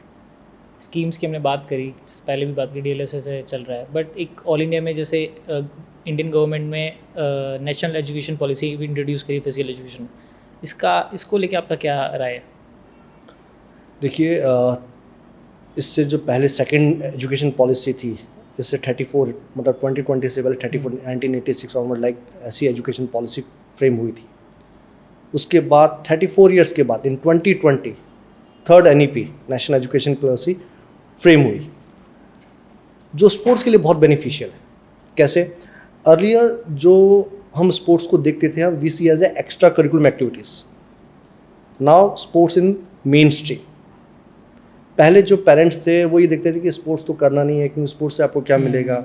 स्कीम्स की हमने बात करी, पहले भी बात की, डीएलएसए से चल रहा है, बट एक ऑल इंडिया में जैसे इंडियन गवर्नमेंट में नेशनल एजुकेशन पॉलिसी भी इंट्रोड्यूस करी फिजिकल एजुकेशन, इसको लेके आपका क्या राय है? देखिए, इससे जो पहले सेकंड एजुकेशन पॉलिसी थी, इससे 34 मतलब 2020 से पहले 34 1986 ऑनवर्ड लाइक ऐसी एजुकेशन पॉलिसी फ्रेम हुई थी। उसके बाद 34 ईयर्स के बाद इन 2020 third NEP national education policy frame हुई, जो स्पोर्ट्स के लिए बहुत बेनिफिशियल है। कैसे? अर्लियर जो हम स्पोर्ट्स को देखते थे, हम we see as a extra curriculum activities, now sports in main stream. पहले जो पेरेंट्स थे वो ये देखते थे कि स्पोर्ट्स तो करना नहीं है, क्योंकि स्पोर्ट्स से आपको क्या मिलेगा,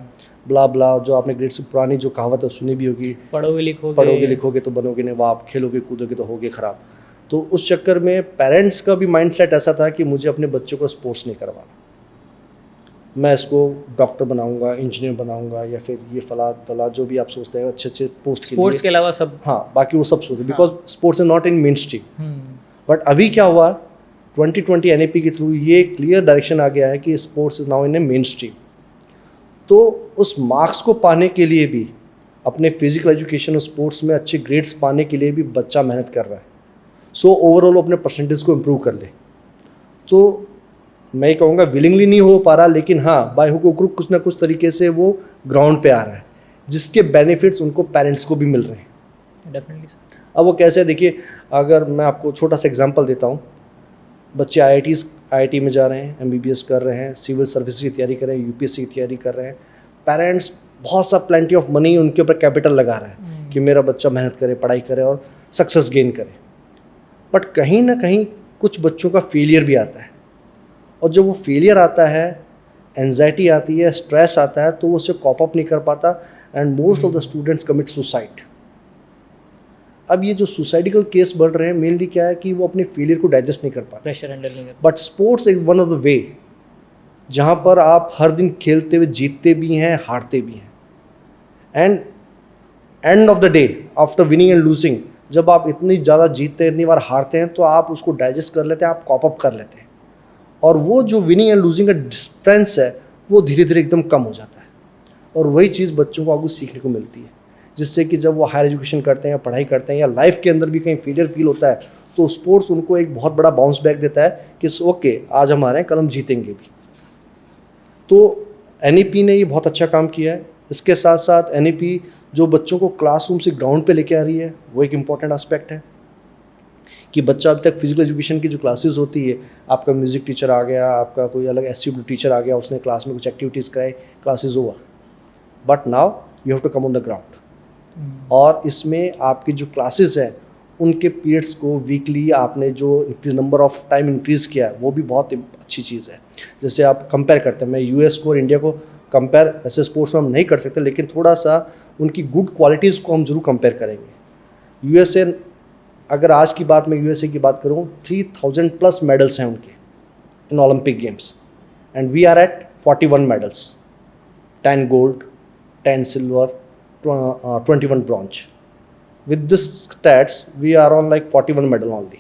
ब्ला ब्ला, जो आपने ग्रेट से पुरानी जो कहावत है सुनी भी होगी, पढ़ोगे लिखोगे तो बनोगे नवाब, खेलोगे कूदोगे तो होगे ख़राब। तो उस चक्कर में पेरेंट्स का भी माइंडसेट ऐसा था कि मुझे अपने बच्चों को स्पोर्ट्स नहीं करवाना, मैं इसको डॉक्टर बनाऊंगा, इंजीनियर बनाऊंगा, या फिर ये फला तला जो भी आप सोचते हैं अच्छे अच्छे पोस्ट स्पोर्ट्स के अलावा सब, हाँ बाकी वो सब सोचते, because sports is not in main stream. But अभी क्या हुआ, 2020 एनईपी के थ्रू ये क्लियर डायरेक्शन आ गया है कि sports is now in A main stream. तो उस मार्क्स को पाने के लिए भी, अपने फिजिकल एजुकेशन और स्पोर्ट्स में अच्छे ग्रेड्स पाने के लिए भी बच्चा मेहनत कर रहा है, सो ओवरऑल अपने परसेंटेज को इम्प्रूव कर ले। तो मैं ये कहूँगा विलिंगली नहीं हो पा रहा, लेकिन हाँ बाय हुक और क्रुक कुछ ना कुछ तरीके से वो ग्राउंड पे आ रहा है, जिसके बेनिफिट्स उनको पेरेंट्स को भी मिल रहे हैं। Definitely sir. अब वो कैसे, देखिए अगर मैं आपको छोटा सा एग्जांपल देता हूँ, बच्चे आईआईटी में जा रहे हैं, एमबीबीएस कर रहे हैं, सिविल सर्विस की तैयारी कर रहे हैं, यूपीएससी की तैयारी कर रहे हैं, पेरेंट्स बहुत सा प्लेंटी ऑफ मनी उनके ऊपर कैपिटल लगा रहा है कि मेरा बच्चा मेहनत करे, पढ़ाई करे और सक्सेस गेन करे। बट कहीं ना कहीं कुछ बच्चों का फेलियर भी आता है, और जब वो फेलियर आता है, एंजाइटी आती है, स्ट्रेस आता है, तो वो उससे कॉप अप नहीं कर पाता, and most of the students commit suicide. अब ये जो सुसाइडिकल केस बढ़ रहे हैं, मेनली क्या है कि वो अपने फेलियर को डाइजेस्ट नहीं कर पाते, प्रेशर हैंडल नहीं कर। But sports is one of the way जहाँ पर आप हर दिन खेलते हुए जीतते भी हैं, हारते भी हैं, and and of the day after winning and losing, जब आप इतनी ज़्यादा जीतते हैं, इतनी बार हारते हैं, तो आप उसको डाइजेस्ट कर लेते हैं, आप कॉप अप कर लेते हैं, और वो जो विनिंग एंड लूजिंग का डिफरेंस है वो धीरे धीरे एकदम कम हो जाता है। और वही चीज़ बच्चों को आगे सीखने को मिलती है, जिससे कि जब वो हायर एजुकेशन करते हैं या पढ़ाई करते हैं या लाइफ के अंदर भी कहीं फेलियर फील होता है, तो स्पोर्ट्स उनको एक बहुत बड़ा बाउंस बैक देता है कि ओके आज हम आ रहे हैं, कल हम जीतेंगे भी। तो एनईपी ने ये बहुत अच्छा काम किया है। इसके साथ साथ एनईपी जो बच्चों को क्लासरूम से ग्राउंड पे लेके आ रही है, वो एक इम्पॉर्टेंट एस्पेक्ट है कि बच्चा अभी तक फिजिकल एजुकेशन की जो क्लासेस होती है, आपका म्यूज़िक टीचर आ गया, आपका कोई अलग SCW टीचर आ गया, उसने क्लास में कुछ एक्टिविटीज़ कराई, class is over, but now you have to come on the ground. और इसमें आपकी जो क्लासेस हैं उनके पीरियड्स को वीकली आपने जो increase number of time increase किया है वो भी बहुत अच्छी चीज़ है। जैसे आप कंपेयर करते हैं, मैं US को और इंडिया को कंपेयर ऐसे स्पोर्ट्स में हम नहीं कर सकते, लेकिन थोड़ा सा उनकी गुड क्वालिटीज़ को हम जरूर कंपेयर करेंगे। USA, अगर आज की बात मैं USA की बात करूँ, 3000 प्लस मेडल्स हैं उनके in Olympic games, and we are at 41 medals, 10 gold, 10 silver, 21 bronze. With this stats, we are on like 41 medal only.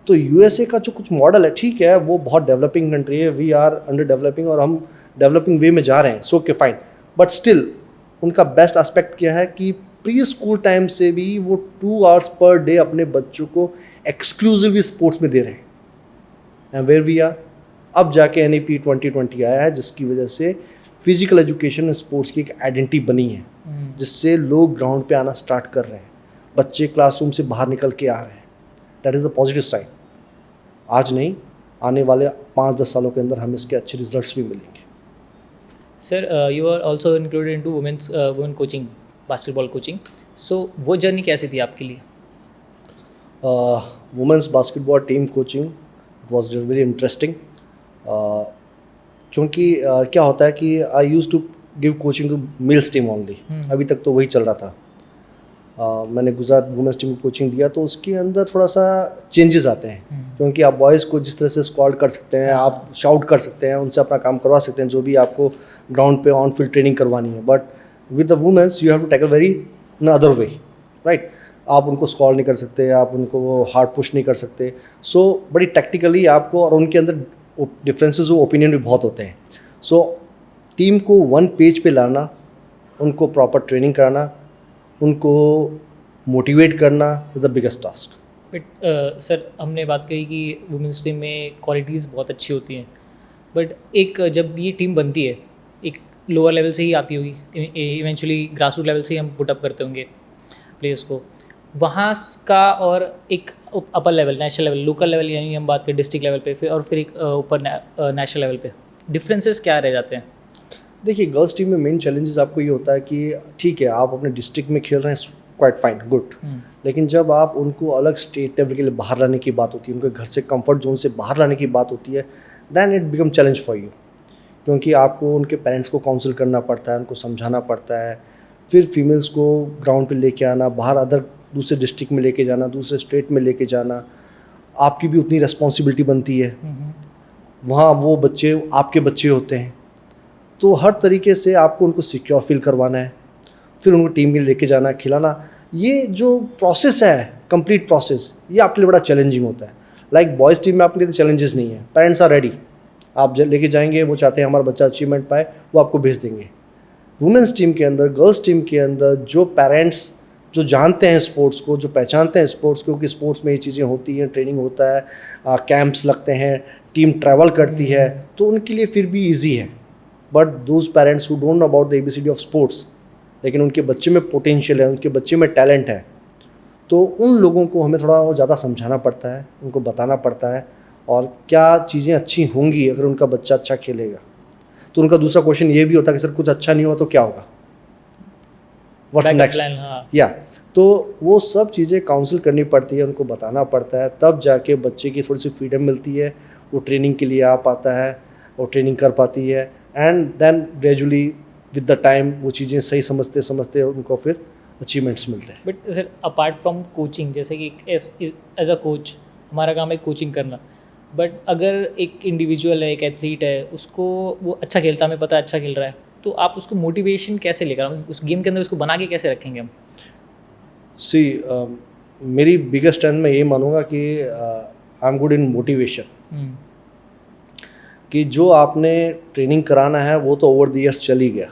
तो USA का जो कुछ मॉडल है, ठीक है, वो बहुत डेवलपिंग कंट्री है, वी आर अंडर डेवलपिंग और हम डेवलपिंग वे में जा रहे हैं, सो के फाइन, बट स्टिल उनका बेस्ट एस्पेक्ट क्या है कि प्री स्कूल टाइम से भी वो 2 आवर्स पर डे अपने बच्चों को एक्सक्लूसिवली स्पोर्ट्स में दे रहे हैं। एंड वेयर वी आर, अब जाके NEP 2020 आया है, जिसकी वजह से फिजिकल एजुकेशन स्पोर्ट्स की एक आइडेंटिटी बनी है, जिससे लोग ग्राउंड पे आना स्टार्ट कर रहे हैं, बच्चे क्लासरूम से बाहर निकल के आ रहे हैं। That is the positive sign. आज नहीं, आने वाले 5-10 सालों के अंदर हमें इसके अच्छे रिजल्ट्स भी मिलेंगे। Sir, you are also included into women coaching, basketball coaching, so वो जर्नी कैसी थी आपके लिए? Women's basketball team coaching, it was very interesting, क्योंकि क्या होता है कि I use to give coaching to males team only, अभी तक तो वही चल रहा था। मैंने गुजरात वुमेंस टीम को कोचिंग दिया, तो उसके अंदर थोड़ा सा चेंजेस आते हैं, क्योंकि आप बॉयज़ को जिस तरह से स्क्वाड कर सकते हैं, आप शाउट कर सकते हैं, उनसे अपना काम करवा सकते हैं, जो भी आपको ग्राउंड पे ऑन फील्ड ट्रेनिंग करवानी है, but with the womens you have to tackle very in other way, right. आप उनको स्कॉल नहीं कर सकते, आप उनको हार्ड पुश नहीं कर सकते, सो बड़ी टैक्टिकली आपको, और उनके अंदर डिफरेंसेस ऑफ ओपिनियन भी बहुत होते हैं। सो टीम को वन पेज पे लाना, उनको प्रॉपर ट्रेनिंग कराना, उनको मोटिवेट करना is the biggest task. But sir, हमने बात कही कि वुमेंस टीम में क्वालिटीज़ बहुत अच्छी होती हैं, बट एक जब ये टीम बनती है, एक लोअर लेवल से ही आती होगी, इवेंचुअली ग्रास रूट लेवल से ही हम पुटअप करते होंगे प्लेयर्स को, वहाँ का और एक upper level, national level, local level, यानी हम बात करें डिस्ट्रिक्ट लेवल पे, फिर और फिर एक ऊपर नेशनल लेवल पे, डिफरेंसेस क्या रह जाते हैं? देखिए, गर्ल्स टीम में मेन चैलेंजेस आपको ये होता है कि ठीक है, आप अपने डिस्ट्रिक्ट में खेल रहे हैं, क्वाइट फाइन, गुड, लेकिन जब आप उनको अलग स्टेट लेवल के लिए बाहर लाने की बात होती है, उनके घर से कंफर्ट जोन से बाहर लाने की बात होती है, then it become challenge for you, क्योंकि आपको उनके पेरेंट्स को काउंसिल करना पड़ता है, उनको समझाना पड़ता है, फिर फीमेल्स को ग्राउंड पे लेके आना, बाहर अदर दूसरे डिस्ट्रिक्ट में लेके जाना, दूसरे स्टेट में लेके जाना, आपकी भी उतनी रिस्पॉन्सिबिलिटी बनती है। वहाँ वो बच्चे आपके बच्चे होते हैं, तो हर तरीके से आपको उनको सिक्योर फील करवाना है, फिर उनको टीम में लेके जाना, खिलाना, ये जो प्रोसेस है, कंप्लीट प्रोसेस, ये आपके लिए बड़ा चैलेंजिंग होता है। लाइक बॉयज़ टीम में आपके लिए तो चैलेंजेस नहीं है, पेरेंट्स आर रेडी, आप लेके जाएंगे, वो चाहते हैं हमारा बच्चा अचीवमेंट पाए, वो आपको भेज देंगे। वुमेंस टीम के अंदर, गर्ल्स टीम के अंदर जो पेरेंट्स जो जानते हैं स्पोर्ट्स को, जो पहचानते हैं स्पोर्ट्स को कि स्पोर्ट्स में ये चीज़ें होती हैं, ट्रेनिंग होता है, कैंप्स लगते हैं, टीम ट्रैवल करती है, तो उनके लिए फिर भी ईजी है। But those parents who don't know about the ABCD of sports, लेकिन उनके बच्चे में पोटेंशियल है, उनके बच्चे में टैलेंट है, तो उन लोगों को हमें थोड़ा ज़्यादा समझाना पड़ता है, उनको बताना पड़ता है, और क्या चीज़ें अच्छी होंगी अगर उनका बच्चा अच्छा खेलेगा। तो उनका दूसरा क्वेश्चन ये भी होता है कि सर कुछ अच्छा नहीं हुआ तो क्या होगा, व्हाट्स नेक्स्ट, या तो वो सब चीज़ें काउंसिल करनी पड़ती है, उनको बताना पड़ता है, तब जाके बच्चे की थोड़ी सी फ्रीडम मिलती है, वो ट्रेनिंग के लिए आ पाता है, वो ट्रेनिंग कर पाती है, and then gradually with the time वो चीज़ें सही समझते समझते उनको फिर अचीवमेंट्स मिलते हैं। But sir, apart from coaching, जैसे कि एज अ कोच हमारा काम है कोचिंग करना, बट अगर एक इंडिविजुअल है, एक एथलीट है, उसको वो अच्छा खेलता, हमें पता है अच्छा खेल रहा है, तो आप उसको मोटिवेशन कैसे लेकर, उस गेम के अंदर उसको बना के कैसे रखेंगे हम? सी मेरी बिगेस्ट स्ट्रेंथ मैं ये मानूंगा कि I am good in motivation, कि जो आपने ट्रेनिंग कराना है वो तो ओवर द ईयर्स चल ही गया।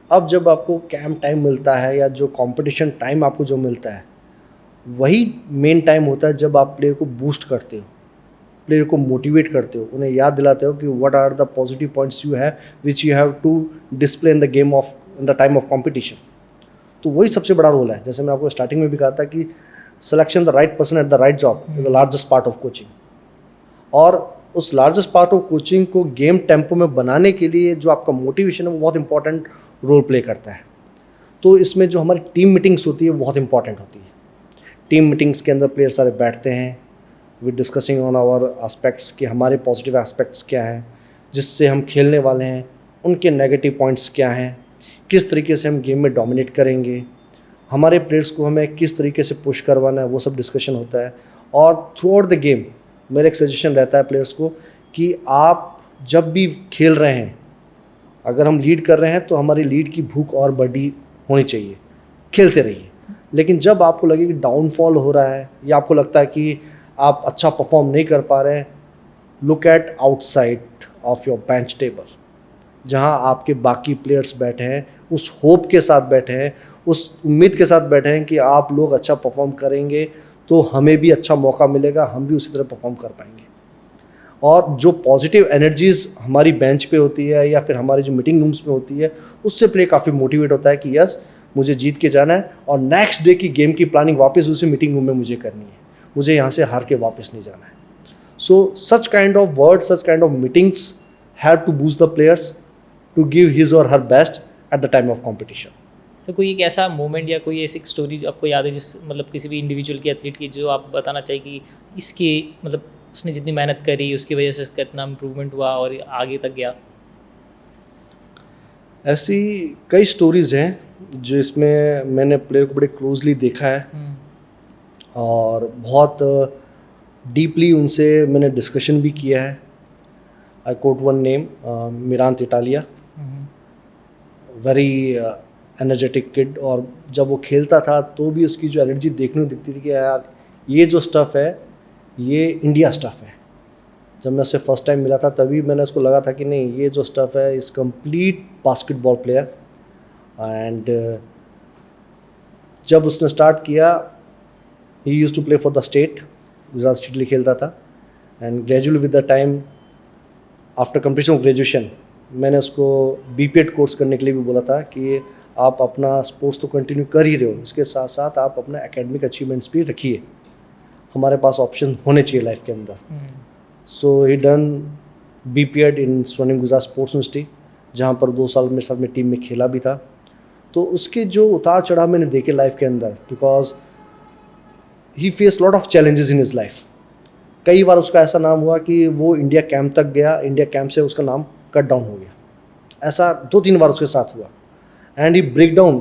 अब जब आपको कैंप टाइम मिलता है या जो कंपटीशन टाइम आपको जो मिलता है, वही मेन टाइम होता है जब आप प्लेयर को बूस्ट करते हो, प्लेयर को मोटिवेट करते हो, उन्हें याद दिलाते हो कि what are the positive points you have which you have to display in the game of in the time of competition. तो वही सबसे बड़ा रोल है। जैसे मैं आपको स्टार्टिंग में भी कहा था कि selection the right person at the right job is the largest part of coaching. और उस लार्जेस्ट पार्ट ऑफ कोचिंग को गेम टेम्पो में बनाने के लिए जो आपका मोटिवेशन है वो बहुत इंपॉर्टेंट रोल प्ले करता है। तो इसमें जो हमारी टीम मीटिंग्स होती है वो बहुत इंपॉर्टेंट होती है। टीम मीटिंग्स के अंदर प्लेयर सारे बैठते हैं, with discussing on our aspects कि हमारे पॉजिटिव एस्पेक्ट्स क्या हैं, जिससे हम खेलने वाले हैं, उनके नेगेटिव पॉइंट्स क्या हैं, किस तरीके से हम गेम में डोमिनेट करेंगे, हमारे प्लेयर्स को हमें किस तरीके से पुश करवाना है, वो सब डिस्कशन होता है। और थ्रू आउट द गेम मेरा एक सजेशन रहता है प्लेयर्स को कि आप जब भी खेल रहे हैं, अगर हम लीड कर रहे हैं तो हमारी लीड की भूख और बड़ी होनी चाहिए, खेलते रहिए। लेकिन जब आपको लगे कि डाउनफॉल हो रहा है या आपको लगता है कि आप अच्छा परफॉर्म नहीं कर पा रहे हैं, look at outside of your bench table, जहां आपके बाकी प्लेयर्स बैठे हैं, उस होप के साथ बैठे हैं, उस उम्मीद के साथ बैठे हैं कि आप लोग अच्छा परफॉर्म करेंगे तो हमें भी अच्छा मौका मिलेगा, हम भी उसी तरह परफॉर्म कर पाएंगे। और जो पॉजिटिव एनर्जीज़ हमारी बेंच पे होती है या फिर हमारे जो मीटिंग रूम्स में होती है, उससे प्लेयर काफ़ी मोटिवेट होता है कि यस मुझे जीत के जाना है और नेक्स्ट डे की गेम की प्लानिंग वापस उसी मीटिंग रूम में मुझे करनी है, मुझे यहाँ से हार के वापस नहीं जाना है। So such kind of words, such kind of meetings have to boost the players to give his or her best at the time of competition. तो कोई एक ऐसा मोमेंट या कोई ऐसी स्टोरी जो आपको याद है, जिस मतलब किसी भी इंडिविजुअल की, एथलीट की, जो आप बताना चाहिए कि इसकी मतलब उसने जितनी मेहनत करी उसकी वजह से इसका इतना इम्प्रूवमेंट हुआ और आगे तक गया? ऐसी कई स्टोरीज़ हैं जो इसमें मैंने प्लेयर को बड़े क्लोजली देखा है और बहुत डीपली उनसे मैंने डिस्कशन भी किया है। I quote one name, Mirant Italia, very energetic kid. और जब वो खेलता था तो भी उसकी जो एनर्जी देखने को दिखती थी कि यार ये जो स्टफ़ है ये इंडिया स्टफ़ है। जब मैं उससे फर्स्ट टाइम मिला था तभी मैंने उसको लगा था कि नहीं, ये जो स्टफ़ है is complete basketball player. And जब उसने स्टार्ट किया, he use to play for the state, Gujarat state लिए खेलता था। And gradually with the time after completion of graduation मैंने उसको बीपीएड कोर्स करने के लिए भी बोला था कि आप अपना स्पोर्ट्स तो कंटिन्यू कर ही रहे हो, इसके साथ साथ आप अपना एकेडमिक अचीवमेंट्स भी रखिए, हमारे पास ऑप्शन होने चाहिए लाइफ के अंदर। सो ही डन बीपीएड इन स्वर्णिम गुजरात स्पोर्ट्स यूनिवर्सिटी, जहाँ पर 2 साल मेरे साथ में टीम में खेला भी था। तो उसके जो उतार चढ़ाव मैंने देखे लाइफ के अंदर, because he face lot of challenges in his life. कई बार उसका ऐसा नाम हुआ कि वो इंडिया कैंप तक गया, इंडिया कैंप से उसका नाम कट डाउन हो गया। ऐसा 2-3 बार उसके साथ हुआ। एंड ही ब्रेक डाउन,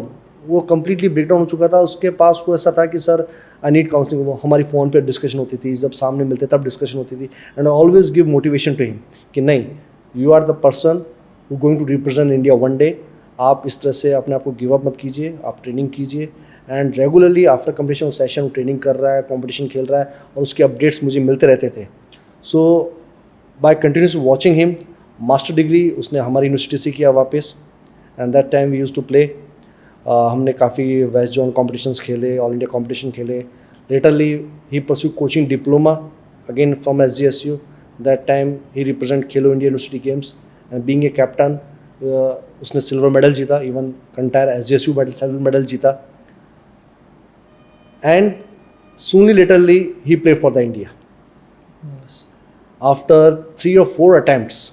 वो कम्प्लीटली ब्रेक डाउन हो चुका था। उसके पास को ऐसा था कि सर आई नीड काउंसलिंग। वो हमारी फ़ोन पे डिस्कशन होती थी, जब सामने मिलते तब डिस्कशन होती थी। And I always give motivation to him कि नहीं, you are the person who going to represent India one day. आप इस तरह से अपने आप को गिव अप मत कीजिए, आप ट्रेनिंग कीजिए। And regularly after competition session training कर रहा है, कॉम्पिटिशन खेल रहा है और उसके अपडेट्स मुझे मिलते रहते थे। So by continuous watching him, master degree उसने हमारी यूनिवर्सिटी से किया वापस। And that time we use to play, हमने काफ़ी वेस्ट जोन कॉम्पिटिशन्स खेले, ऑल इंडिया कॉम्पिटिशन खेले। Latterly he pursue coaching diploma again from SGSU। That time he represent Khelo India university games and being a captain उसने silver medal जीता, even entire SGSU medal silver medal जीता। And soonly latterly he play for the India. After 3 or 4 attempts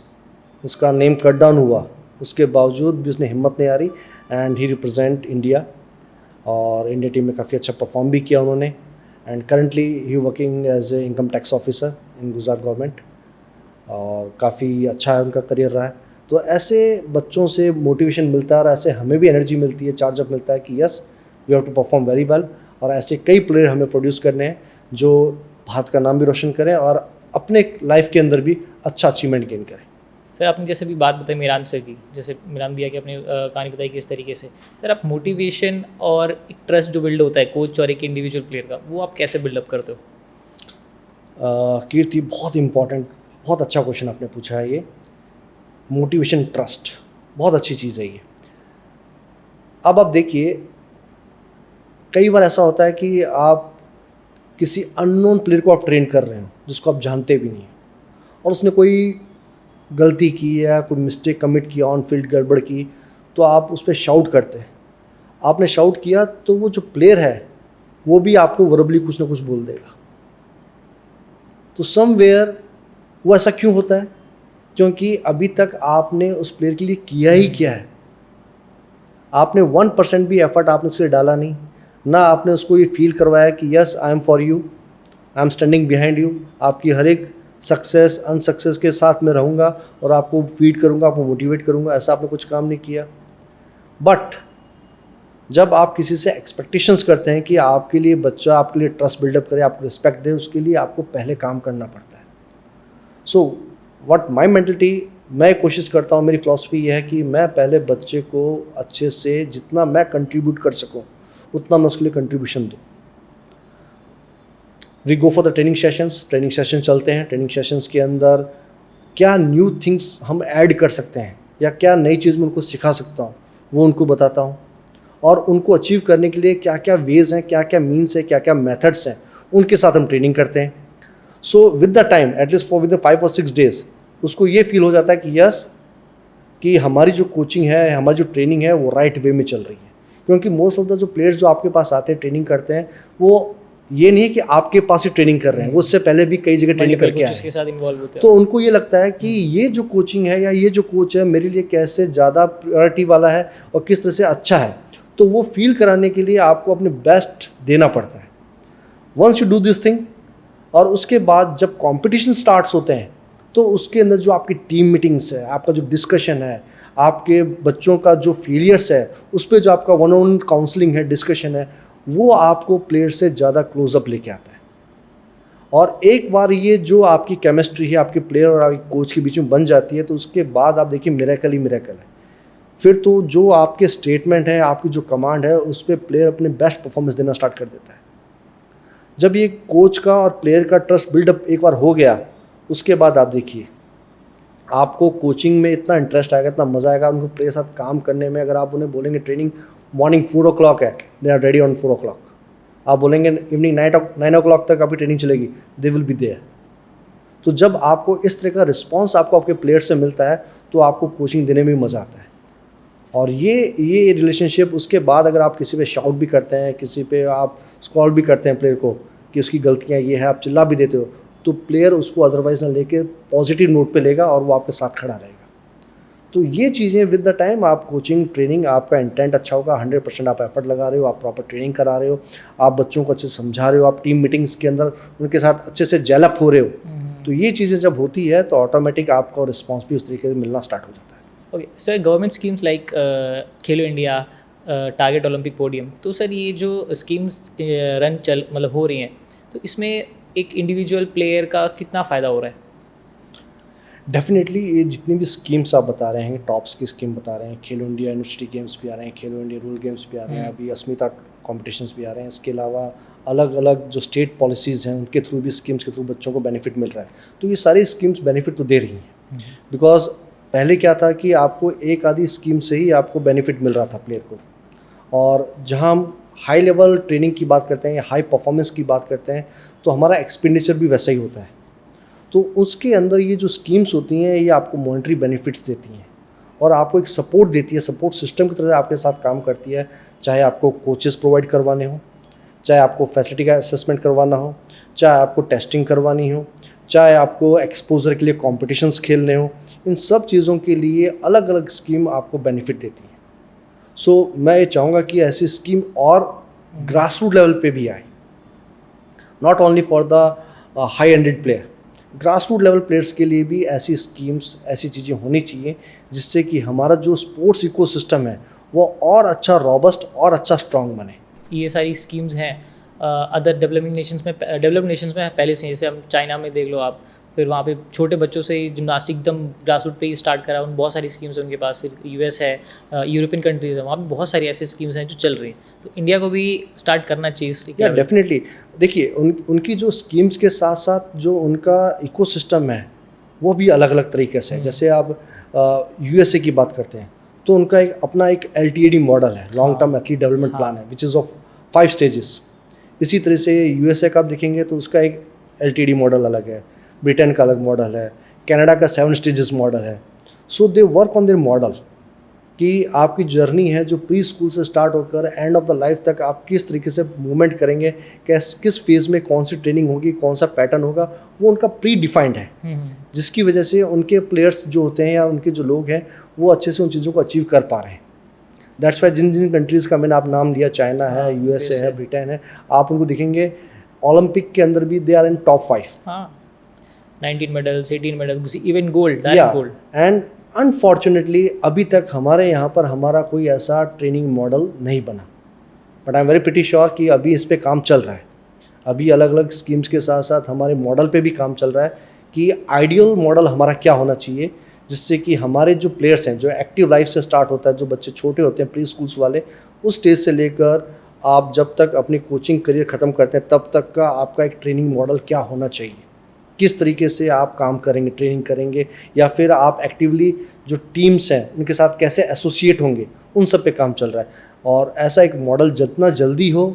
उसका name cut down हुआ, उसके बावजूद भी उसने हिम्मत नहीं हारी एंड ही रिप्रेजेंट इंडिया। और इंडिया टीम में काफ़ी अच्छा परफॉर्म भी किया उन्होंने। And currently he working as a income tax officer in Gujarat government और काफ़ी अच्छा है उनका करियर रहा है। तो ऐसे बच्चों से मोटिवेशन मिलता है और ऐसे हमें भी एनर्जी मिलती है, चार्जअप मिलता है कि yes we have to perform very well. और ऐसे कई प्लेयर हमें प्रोड्यूस करने हैं जो भारत का नाम भी रोशन करें और अपने लाइफ के अंदर भी अच्छा अचीवमेंट गेन करें। सर आपने जैसे भी बात बताई मीरान सर की, जैसे मीरान भैया की अपनी कहानी बताई किस तरीके से, सर आप मोटिवेशन और एक ट्रस्ट जो बिल्ड होता है कोच और एक इंडिविजुअल प्लेयर का, वो आप कैसे बिल्डअप करते हो? कीर्ति, बहुत इंपॉर्टेंट, बहुत अच्छा क्वेश्चन आपने पूछा है। ये मोटिवेशन, ट्रस्ट बहुत अच्छी चीज़ है ये। अब आप देखिए, कई बार ऐसा होता है कि आप किसी अननोन प्लेयर को आप ट्रेन कर रहे हो जिसको आप जानते भी नहीं हैं और उसने कोई गलती की या कोई मिस्टेक कमिट किया, ऑन फील्ड गड़बड़ की, तो आप उस पर शाउट करते हैं। आपने शाउट किया तो वो जो प्लेयर है वो भी आपको वर्बली कुछ ना कुछ बोल देगा। तो समवेयर वो ऐसा क्यों होता है? क्योंकि अभी तक आपने उस प्लेयर के लिए किया ही क्या है। आपने 1% भी एफर्ट आपने उसके लिए डाला नहीं, ना आपने उसको ये फील करवाया कि yes I am for you, I am standing behind you, आपकी हर एक सक्सेस अनसक्सेस के साथ में रहूँगा और आपको फीड करूँगा, आपको मोटिवेट करूँगा। ऐसा आपने कुछ काम नहीं किया। बट जब आप किसी से एक्सपेक्टेशंस करते हैं कि आपके लिए बच्चा आपके लिए ट्रस्ट बिल्डअप करे, आपको रिस्पेक्ट दे, उसके लिए आपको पहले काम करना पड़ता है। सो व्हाट माई मेंटलिटी, मैं कोशिश करता हूँ, मेरी फ़िलासफ़ी ये है कि मैं पहले बच्चे को अच्छे से जितना मैं कंट्रीब्यूट कर सकूँ उतना मैं उसके लिए कंट्रीब्यूशन दूँ। We go for the training session चलते हैं। ट्रेनिंग सेशंस के अंदर क्या न्यू थिंग्स हम ऐड कर सकते हैं या क्या नई चीज़ मैं उनको सिखा सकता हूँ वो उनको बताता हूँ, और उनको अचीव करने के लिए क्या क्या वेज़ हैं, क्या क्या मीन्स हैं, क्या क्या मेथड्स हैं, उनके साथ हम ट्रेनिंग करते हैं। So with the time at least for with 5 और 6 डेज उसको ये फील हो जाता है कि यस, कि हमारी जो कोचिंग है, हमारी जो ट्रेनिंग है वो राइट वे में चल रही है। क्योंकि मोस्ट ऑफ द जो प्लेयर्स जो आपके पास आते हैं ट्रेनिंग करते हैं, वो ये नहीं है कि आपके पास ही ट्रेनिंग कर रहे हैं, वो उससे पहले भी कई जगह ट्रेनिंग करके आए के साथ इन्वॉल्व होते हैं। तो उनको ये लगता है कि ये जो कोचिंग है या ये जो कोच है मेरे लिए कैसे ज़्यादा प्रायोरिटी वाला है और किस तरह से अच्छा है। तो वो फील कराने के लिए आपको अपने बेस्ट देना पड़ता है। Once you do this thing, और उसके बाद जब कंपटीशन स्टार्ट्स होते हैं तो उसके अंदर जो आपकी टीम मीटिंग्स है, आपका जो डिस्कशन है, आपके बच्चों का जो फेलियर्स है, उस पर जो आपका वन ऑन काउंसलिंग है, डिस्कशन है, वो आपको प्लेयर से ज़्यादा क्लोजअप लेके आता है। और एक बार ये जो आपकी केमिस्ट्री है आपके प्लेयर और आपके कोच के बीच में बन जाती है, तो उसके बाद आप देखिए मिरेकल ही मिरेकल है। फिर तो जो आपके स्टेटमेंट है, आपकी जो कमांड है, उस पर प्लेयर अपने बेस्ट परफॉर्मेंस देना स्टार्ट कर देता है। जब ये कोच का और प्लेयर का ट्रस्ट बिल्डअप एक बार हो गया, उसके बाद आप देखिए आपको कोचिंग में इतना इंटरेस्ट आएगा, इतना मज़ा आएगा उनको प्लेयर साथ काम करने में। अगर आप उन्हें बोलेंगे ट्रेनिंग मॉर्निंग 4 o'clock है, they are ready on 4 o'clock। आप बोलेंगे इवनिंग 9 o'clock तक आपकी ट्रेनिंग चलेगी, दे विल बी देयर। तो जब आपको इस तरह का रिस्पॉन्स आपको आपके प्लेयर से मिलता है तो आपको कोचिंग देने में भी मज़ा आता है। और ये रिलेशनशिप उसके बाद अगर आप किसी पे शाउट भी करते हैं, किसी पे आप स्कॉल भी करते हैं प्लेयर को कि उसकी गलतियाँ ये है, आप चिल्ला भी देते हो, तो प्लेयर उसको अदरवाइज ना लेके पॉजिटिव नोट पे लेगा और वो आपके साथ खड़ा रहेगा। तो ये चीज़ें विद द टाइम आप कोचिंग ट्रेनिंग, आपका इंटेंट अच्छा होगा, 100% आप एफर्ट लगा रहे हो, आप प्रॉपर ट्रेनिंग करा रहे हो, आप बच्चों को अच्छे से समझा रहे हो, आप टीम मीटिंग्स के अंदर उनके साथ अच्छे से जेलअप हो रहे हो, तो ये चीज़ें जब होती है तो ऑटोमेटिक आपका रिस्पॉन्स भी उस तरीके से मिलना स्टार्ट हो जाता है। Okay sir, government schemes like खेलो इंडिया, टारगेट ओलंपिक पोडियम, तो सर ये जो स्कीम्स मतलब हो रही हैं, तो इसमें एक इंडिविजुअल प्लेयर का कितना फ़ायदा हो रहा है? डेफिनेटली ये जितनी भी स्कीम्स आप बता रहे हैं, टॉप्स की स्कीम बता रहे हैं, खेलो इंडिया यूनिवर्सिटी गेम्स भी आ रहे हैं, खेलो इंडिया रूरल गेम्स भी आ रहे हैं, अभी अस्मिता कॉम्पिटिशंस भी आ रहे हैं, इसके अलावा अलग अलग जो स्टेट पॉलिसीज़ हैं उनके थ्रू भी, स्कीम्स के थ्रू बच्चों को बेनिफिट मिल रहा है। तो ये सारी स्कीम्स बेनिफिट तो दे रही हैं, बिकॉज पहले क्या था कि आपको एक आधी स्कीम से ही आपको बेनिफिट मिल रहा था प्लेयर को, और जहाँ हम हाई लेवल ट्रेनिंग की बात करते हैं या हाई परफॉर्मेंस की बात करते हैं तो हमारा एक्सपेंडिचर भी वैसा ही होता है। तो उसके अंदर ये जो स्कीम्स होती हैं ये आपको मॉनेटरी बेनिफिट्स देती हैं और आपको एक सपोर्ट देती है, सपोर्ट सिस्टम की तरह आपके साथ काम करती है। चाहे आपको कोचेस प्रोवाइड करवाने हो, चाहे आपको फैसिलिटी का असेसमेंट करवाना हो, चाहे आपको टेस्टिंग करवानी हो, चाहे आपको एक्सपोजर के लिए कॉम्पिटिशन्स खेलने हो, इन सब चीज़ों के लिए अलग अलग स्कीम आपको बेनिफिट देती है। सो मैं ये चाहूँगा कि ऐसी स्कीम और ग्रास रूट लेवल पे भी आए, not only for the high ended player, grass root level players के लिए भी ऐसी स्कीम्स, ऐसी चीज़ें होनी चाहिए जिससे कि हमारा जो स्पोर्ट्स इकोसिस्टम है वो और अच्छा रॉबस्ट और अच्छा स्ट्रॉन्ग बने। ये सारी स्कीम्स हैं अदर डेवलपिंग नेशंस में पहले से, जैसे हम चाइना में देख लो आप, फिर वहाँ पे छोटे बच्चों से ही जिमनास्टिक एकदम ग्रास रूट पे ही स्टार्ट करा, उन बहुत सारी स्कीम्स हैं उनके पास। फिर यूएस है, यूरोपियन कंट्रीज़ है, वहाँ पे बहुत सारी ऐसी स्कीम्स हैं जो चल रही हैं। तो इंडिया को भी स्टार्ट करना चाहिए। या डेफिनेटली देखिए उनकी जो स्कीम्स के साथ साथ जो उनका इकोसिस्टम है वो भी अलग अलग तरीके से है। जैसे आप यूएसए की बात करते हैं तो उनका अपना एक LTAD मॉडल है, long term athlete development plan है, विच इज़ ऑफ 5 स्टेजेस। इसी तरह से यूएसए का आप देखेंगे तो उसका एक LTAD मॉडल अलग है, ब्रिटेन का अलग मॉडल है, कनाडा का 7 स्टेजेस मॉडल है। So they work on their model कि आपकी जर्नी है जो प्री स्कूल से स्टार्ट होकर एंड ऑफ द लाइफ तक आप किस तरीके से मूवमेंट करेंगे, किस फेज़ में कौन सी ट्रेनिंग होगी, कौन सा पैटर्न होगा, वो उनका प्री डिफाइंड है, जिसकी वजह से उनके प्लेयर्स जो होते हैं या उनके जो लोग हैं वो अच्छे से उन चीज़ों को अचीव कर पा रहे हैं। दैट्स वाई जिन जिन कंट्रीज़ का मैंने आप नाम लिया, चाइना है, यूएसए है, ब्रिटेन है, आप उनको देखेंगे ओलंपिक के अंदर भी they are in top 5। 19 medals, 18 medals, even gold, direct gold. And unfortunately अभी तक हमारे यहाँ पर हमारा कोई ऐसा ट्रेनिंग मॉडल नहीं बना, but I am very pretty sure कि अभी इस पे काम चल रहा है। अभी अलग अलग स्कीम्स के साथ साथ हमारे मॉडल पे भी काम चल रहा है कि आइडियल मॉडल हमारा क्या होना चाहिए, जिससे कि हमारे जो प्लेयर्स हैं, जो एक्टिव लाइफ से स्टार्ट होता है, जो बच्चे छोटे होते हैं प्री स्कूल्स वाले, उस स्टेज से लेकर आप जब तक अपनी कोचिंग करियर ख़त्म करते हैं तब तक का आपका एक ट्रेनिंग मॉडल क्या होना चाहिए, किस तरीके से आप काम करेंगे, ट्रेनिंग करेंगे, या फिर आप एक्टिवली जो टीम्स हैं उनके साथ कैसे एसोसिएट होंगे, उन सब पे काम चल रहा है। और ऐसा एक मॉडल जितना जल्दी हो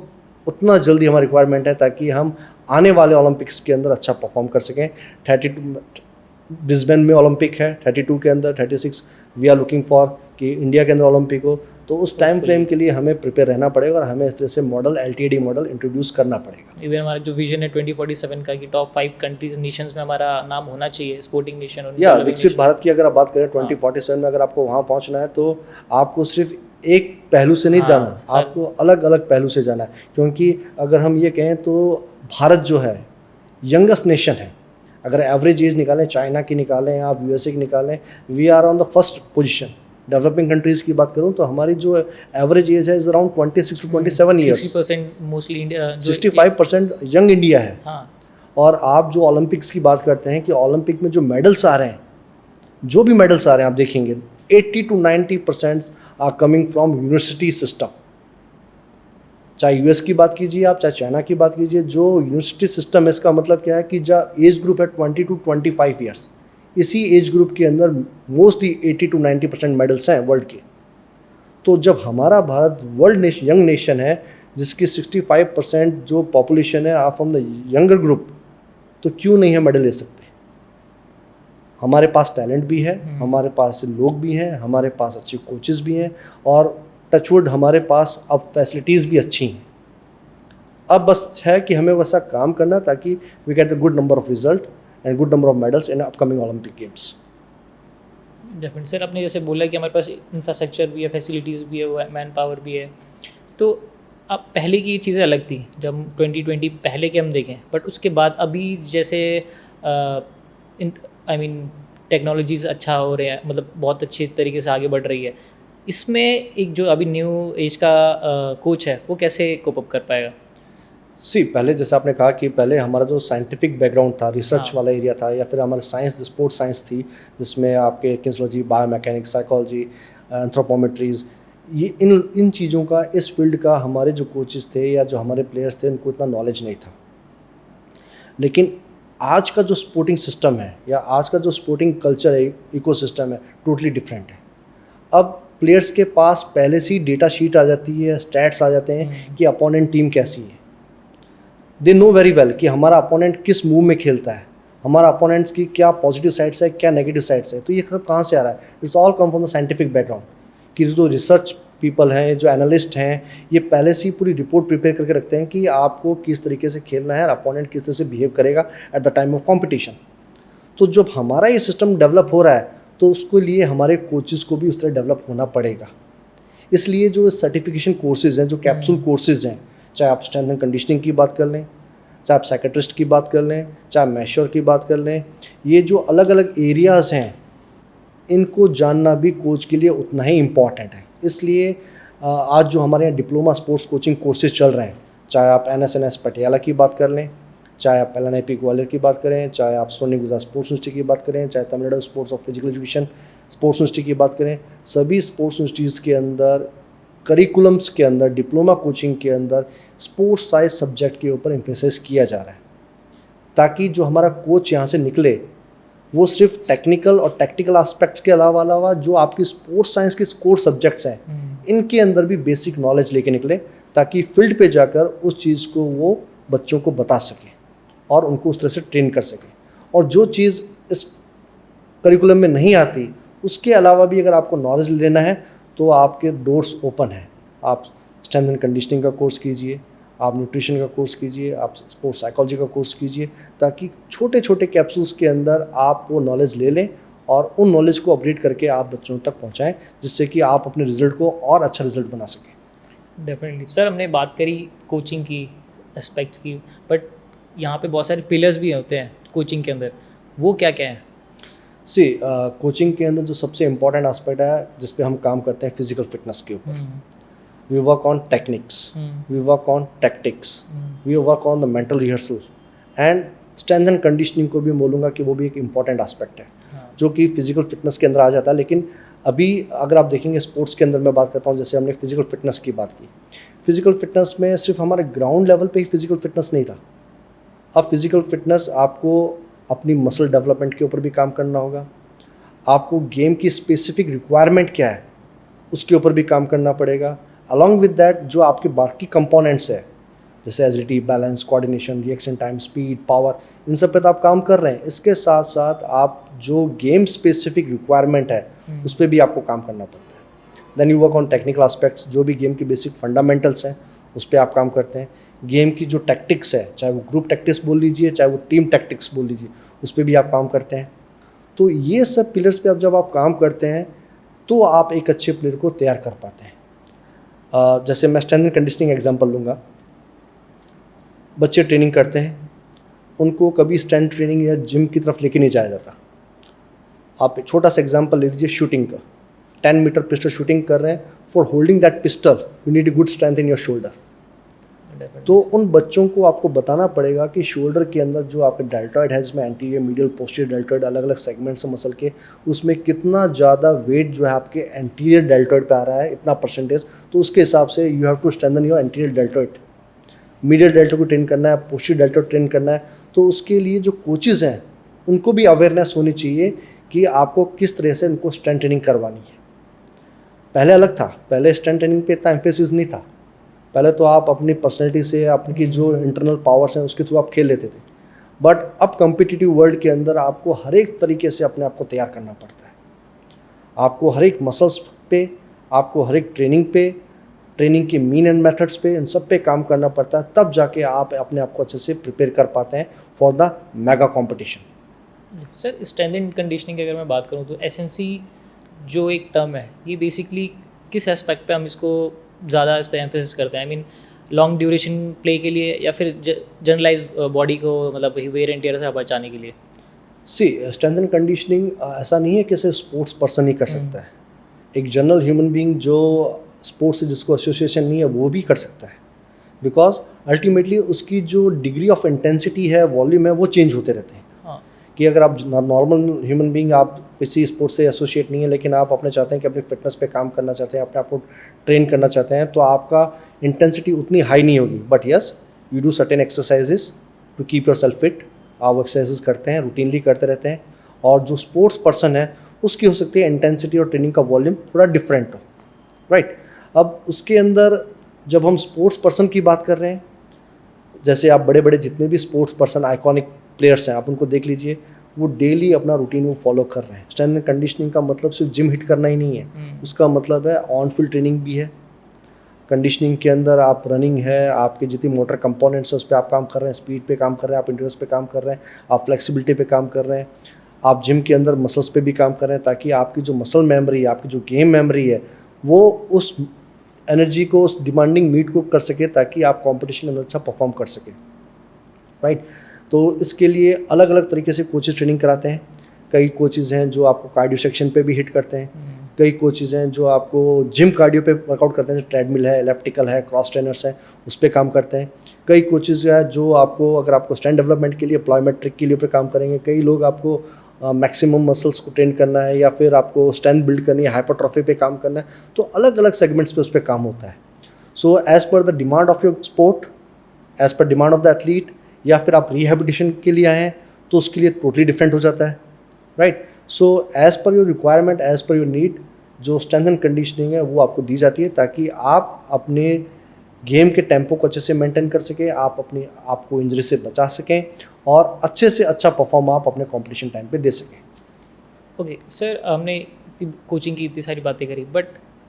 उतना जल्दी हमारी रिक्वायरमेंट है, ताकि हम आने वाले ओलंपिक्स के अंदर अच्छा परफॉर्म कर सकें। 32 ब्रिस्बेन में ओलंपिक है, 32 के अंदर 36 वी आर लुकिंग फॉर कि इंडिया के अंदर ओलंपिक हो, तो उस टाइम फ्रेम के लिए हमें प्रिपेयर रहना पड़ेगा और हमें इस तरह से मॉडल LTAD मॉडल इंट्रोड्यूस करना पड़ेगा। इवन हमारा जो विजन है 2047 का कि टॉप 5 कंट्रीज नेशंस में हमारा नाम होना चाहिए, स्पोर्टिंग नेशन। या विकसित भारत की अगर आप बात करें 2047 में, अगर आपको वहाँ पहुँचना है तो आपको सिर्फ एक पहलू से नहीं जाना, आपको अलग अलग पहलू से जाना है। क्योंकि अगर हम ये कहें तो भारत जो है यंगेस्ट नेशन है, अगर एवरेज एज निकालें, चाइना की निकालें, आप USA की निकालें, we are on the first position. Developing countries की बात करूं तो हमारी जो एवरेज एज है is around 26 to 27 years. 60% mostly India, 65% young India है। हाँ। और आप जो ओलंपिक्स की बात करते हैं कि ओलंपिक में जो मेडल्स आ रहे हैं, जो भी मेडल्स आ रहे हैं आप देखेंगे 80 to 90% are coming from university system. चाहे US की बात कीजिए आप, चाहे चाइना की बात कीजिए, जो यूनिवर्सिटी सिस्टम है, इसका मतलब क्या है कि जो एज ग्रुप है 20 to 25 ईयर्स, इसी एज ग्रुप के अंदर मोस्टली 80 to 90% मेडल्स हैं वर्ल्ड के। तो जब हमारा भारत वर्ल्ड यंग नेशन है, जिसकी 65% जो पॉपुलेशन है फ्रॉम द यंगर ग्रुप, तो क्यों नहीं है मेडल ले सकते। हमारे पास टैलेंट भी है, हमारे पास लोग भी हैं, हमारे पास अच्छे कोचेस भी हैं, और टचवुड हमारे पास अब फैसिलिटीज़ भी अच्छी हैं। अब बस है कि हमें वैसा काम करना ताकि we get the good number of result and good number of medals in upcoming Olympic games. Definite sir, आपने जैसे बोला कि हमारे पास इंफ्रास्ट्रक्चर भी है, फैसिलिटीज़ भी है, मैन पावर भी है, तो अब पहले की चीज़ें अलग थी जब 2020 पहले के हम देखें, बट उसके बाद अभी जैसे टेक्नोलॉजीज़ अच्छा हो रहा है, मतलब बहुत अच्छी तरीके से आगे बढ़ रही है, इसमें एक जो अभी न्यू एज का कोच है वो कैसे कोप अप कर पाएगा? पहले जैसे आपने कहा कि पहले हमारा जो साइंटिफिक बैकग्राउंड था, रिसर्च वाला एरिया था, या फिर हमारा साइंस, स्पोर्ट्स साइंस थी, जिसमें आपके किनेसियोलॉजी, बायोमैकेनिक्स, साइकोलॉजी, एंथ्रोपोमेट्रीज, ये इन चीज़ों का, इस फील्ड का हमारे जो कोचेस थे या जो हमारे प्लेयर्स थे उनको इतना नॉलेज नहीं था। लेकिन आज का जो स्पोर्टिंग सिस्टम है या आज का जो स्पोर्टिंग कल्चर है, इकोसिस्टम है, टोटली डिफरेंट है। अब प्लेयर्स के पास पहले से ही डेटा शीट आ जाती है, स्टैट्स आ जाते हैं कि अपोनेंट टीम कैसी है। दे नो वेरी वेल कि हमारा अपोनेंट किस मूव में खेलता है, हमारा अपोनेंट्स की क्या पॉजिटिव साइड्स है, क्या नेगेटिव साइड्स है। तो ये सब कहाँ से आ रहा है? It's all come from the scientific background, कि जो रिसर्च पीपल हैं, जो एनालिस्ट हैं, ये पहले से ही पूरी रिपोर्ट प्रिपेयर करके रखते हैं कि आपको किस तरीके से खेलना है और अपोनेंट किस तरह से बिहेव करेगा eight the time of competition. तो जब हमारा ये सिस्टम डेवलप हो रहा है तो उसके लिए हमारे कोचेस को भी उस तरह डेवलप होना पड़ेगा। इसलिए जो सर्टिफिकेशन कोर्सेज़ हैं, जो कैप्सूल कोर्सेज़ हैं, चाहे आप स्ट्रेंथ एंड कंडीशनिंग की बात कर लें, चाहे आप साइकेट्रिस्ट की बात कर लें, चाहे मैश्योर की बात कर लें, ये जो अलग अलग एरियाज़ हैं, इनको जानना भी कोच के लिए उतना ही इम्पॉर्टेंट है। इसलिए आज जो हमारे यहाँ डिप्लोमा स्पोर्ट्स कोचिंग कोर्सेज चल रहे हैं, चाहे आप NSNS पटियाला की बात कर लें, चाहे आप LNIP ग्वालियर की बात करें, चाहे आप सोनी गुजरात स्पोर्ट्स यूनिवर्सिटी की बात करें, चाहे Tamil Nadu sports of physical education sports university की बात करें, सभी स्पोर्ट्स यूनिवर्सिटीज़ के अंदर करिकुलम्स के अंदर, डिप्लोमा कोचिंग के अंदर स्पोर्ट्स साइंस सब्जेक्ट के ऊपर एम्फेसाइज किया जा रहा है, ताकि जो हमारा कोच यहाँ से निकले वो सिर्फ टेक्निकल और टैक्टिकल एस्पेक्ट्स के अलावा जो आपकी स्पोर्ट्स साइंस के कोर सब्जेक्ट्स हैं, इनके अंदर भी बेसिक नॉलेज लेके निकले, ताकि फील्ड पे जाकर उस चीज़ को वो बच्चों को बता सके और उनको उस तरह से ट्रेन कर सके। और जो चीज़ इस करिकुलम में नहीं आती, उसके अलावा भी अगर आपको नॉलेज लेना है तो आपके डोर्स ओपन हैं। आप स्ट्रेंथ एंड कंडीशनिंग का कोर्स कीजिए, आप न्यूट्रिशन का कोर्स कीजिए, आप स्पोर्ट्स साइकोलॉजी का कोर्स कीजिए, ताकि छोटे छोटे कैप्सूल्स के अंदर आप वो नॉलेज ले लें और उन नॉलेज को अपग्रेड करके आप बच्चों तक पहुंचाएं, जिससे कि आप अपने रिजल्ट को और अच्छा रिजल्ट बना सकें। डेफिनेटली सर, हमने बात करी कोचिंग की, एस्पेक्ट्स की, बट यहाँ पे बहुत सारे पिलर्स भी होते हैं कोचिंग के अंदर, वो क्या क्या है? सी कोचिंग के अंदर जो सबसे इम्पॉर्टेंट एस्पेक्ट है जिस पे हम काम करते हैं, फिजिकल फिटनेस के ऊपर। We work on techniques, we work on tactics, we work on the mental rehearsal and strength and conditioning को भी बोलूँगा कि वो भी एक इम्पॉर्टेंट एस्पेक्ट है, जो कि फिजिकल फिटनेस के अंदर आ जाता है। लेकिन अभी अगर आप देखेंगे स्पोर्ट्स के अंदर मैं बात करता हूँ, जैसे हमने फिजिकल फिटनेस की बात की, फिजिकल फिटनेस में सिर्फ हमारे ग्राउंड लेवल पे ही फिजिकल फिटनेस नहीं रहा। अब फिजिकल फिटनेस आपको अपनी मसल डेवलपमेंट के ऊपर भी काम करना होगा, आपको गेम की स्पेसिफिक रिक्वायरमेंट क्या है उसके ऊपर भी काम करना पड़ेगा। अलॉन्ग विद दैट जो आपके बाकी कंपोनेंट्स है, जैसे agility, balance, coordination, reaction time, speed, power, इन सब पे तो आप काम कर रहे हैं। इसके साथ साथ आप जो गेम स्पेसिफिक रिक्वायरमेंट है उस पर भी आपको काम करना पड़ता है। Then you work on technical aspects, जो भी गेम की बेसिक फंडामेंटल्स हैं उस पर आप काम करते हैं। गेम की जो टैक्टिक्स है, चाहे वो ग्रुप टैक्टिक्स बोल लीजिए, चाहे वो टीम टैक्टिक्स बोल लीजिए, उस पर भी आप काम करते हैं। तो ये सब पिलर्स पे अब जब आप काम करते हैं तो आप एक अच्छे प्लेयर को तैयार कर पाते हैं। जैसे मैं स्ट्रेंथ एंड कंडीशनिंग एग्जांपल लूँगा। बच्चे ट्रेनिंग करते हैं, उनको कभी स्ट्रेंथ ट्रेनिंग या जिम की तरफ लेके नहीं जाया जाता। आप एक छोटा सा एग्जांपल ले लीजिए शूटिंग का। 10 मीटर पिस्टल शूटिंग कर रहे हैं, for holding that pistol you need a good strength in your shoulder. तो उन बच्चों को आपको बताना पड़ेगा कि शोल्डर के अंदर जो आपके डेल्टॉइड है, इसमें एंटीरियर, मीडियल, पोस्टीरियर डेल्टॉइड, अलग अलग सेगमेंट्स हैं मसल के, उसमें कितना ज़्यादा वेट जो है आपके एंटीरियर डेल्टॉइड पे आ रहा है, इतना परसेंटेज, तो उसके हिसाब से you have to strengthen your anterior deltoid. Medial deltoid को ट्रेन करना है, पोस्टीरियर डेल्टॉइड ट्रेन करना है, तो उसके लिए जो कोचेज़ हैं उनको भी अवेयरनेस होनी चाहिए कि आपको किस तरह से उनको स्ट्रेंथ ट्रेनिंग करवानी है। पहले अलग था, पहले स्ट्रेंथ ट्रेनिंग पे इतना एम्फेसिस नहीं था। पहले तो आप अपनी पर्सनैलिटी से, आपकी जो इंटरनल पावर्स हैं उसके थ्रू आप खेल लेते थे। बट अब कम्पिटिटिव वर्ल्ड के अंदर आपको हर एक तरीके से अपने आप को तैयार करना पड़ता है। आपको हर एक मसल्स पे, आपको हर एक ट्रेनिंग पे, ट्रेनिंग के मीन एंड मेथड्स पे, इन सब पे काम करना पड़ता है, तब जाके आप अपने आप को अच्छे से प्रिपेयर कर पाते हैं for the mega competition. Sir, strength and conditioning की अगर मैं बात करूँ तो एसएनसी जो एक टर्म है, ये बेसिकली किस एस्पेक्ट पे हम इसको ज़्यादा इस पर एम्फेसिस करते हैं? I mean long duration play के लिए या फिर जनरलाइज बॉडी को मतलब वेयर एंड टियर से बचाने के लिए? सी स्ट्रेंथ एंड कंडीशनिंग ऐसा नहीं है कि सिर्फ स्पोर्ट्स पर्सन ही कर सकता है। एक जनरल ह्यूमन बीइंग जो स्पोर्ट्स से जिसको एसोसिएशन नहीं है वो भी कर सकता है, बिकॉज अल्टीमेटली उसकी जो डिग्री ऑफ इंटेंसिटी है, वॉल्यूम है, वो चेंज होते रहते हैं। कि अगर आप नॉर्मल ह्यूमन बीइंग, आप किसी स्पोर्ट्स से एसोसिएट नहीं है, लेकिन आप अपने चाहते हैं कि अपनी फिटनेस पे काम करना चाहते हैं, अपने आप को ट्रेन करना चाहते हैं, तो आपका इंटेंसिटी उतनी हाई नहीं होगी। But yes, you do certain exercises to keep yourself fit. आप एक्सरसाइजेस करते हैं, रूटीनली करते रहते हैं। और जो स्पोर्ट्स पर्सन है उसकी हो सकती है इंटेंसिटी और ट्रेनिंग का वॉल्यूम थोड़ा डिफरेंट हो, राइट। अब उसके अंदर जब हम स्पोर्ट्स पर्सन की बात कर रहे हैं, जैसे आप बड़े बड़े जितने भी स्पोर्ट्स पर्सन आइकॉनिक प्लेयर्स हैं, आप उनको देख लीजिए, वो डेली अपना रूटीन वो फॉलो कर रहे हैं। स्ट्रेंथ एंड कंडीशनिंग का मतलब सिर्फ जिम हिट करना ही नहीं है, उसका मतलब है ऑन फील्ड ट्रेनिंग भी है। कंडीशनिंग के अंदर आप रनिंग है, आपके जितनी मोटर कंपोनेंट्स है उस पर आप काम कर रहे हैं, स्पीड पे काम कर रहे हैं, आप इंड्योरेंस पे काम कर रहे हैं, आप फ्लेक्सिबिलिटी पे काम कर रहे हैं, आप जिम के अंदर मसल्स पे भी काम कर रहे हैं, ताकि आपकी जो मसल मेमोरी है, आपकी जो गेम मेमोरी है, वो उस एनर्जी को, उस डिमांडिंग मीट को कर सके, ताकि आप कॉम्पिटिशन के अंदर अच्छा परफॉर्म कर सकें, राइट। तो इसके लिए अलग अलग तरीके से कोचेस ट्रेनिंग कराते हैं। कई कोचेस हैं जो आपको कार्डियो सेक्शन पे भी हिट करते हैं, कई कोचेस हैं जो आपको जिम कार्डियो पे वर्कआउट करते हैं, ट्रेडमिल है, एलिप्टिकल है, क्रॉस ट्रेनर्स हैं, उस पर काम करते हैं। कई कोचेस हैं जो आपको, अगर आपको स्ट्रेंथ डेवलपमेंट के लिए, प्लॉयमेट्रिक के लिए पे काम करेंगे। कई लोग आपको मैक्सिमम मसल्स को ट्रेन करना है, या फिर आपको स्ट्रेंथ बिल्ड करनी है, हाइपरट्रॉफी पे काम करना है, तो अलग अलग सेगमेंट्स पे उस पर काम होता है। So as per the demand of your sport, as per demand of the athlete, या फिर आप रिहेबिलिटेशन के लिए आए हैं तो उसके लिए टोटली डिफरेंट हो जाता है, right. So as per your requirement, as per your need, जो स्ट्रेंथ एंड कंडीशनिंग है वो आपको दी जाती है, ताकि आप अपने गेम के टेम्पो को अच्छे से मेंटेन कर सकें, आप अपने आप को इंजरी से बचा सकें, और अच्छे से अच्छा परफॉर्म आप अपने कॉम्पिटिशन टाइम पे दे सकें। ओके सर, हमने कोचिंग की इतनी सारी बातें करी, but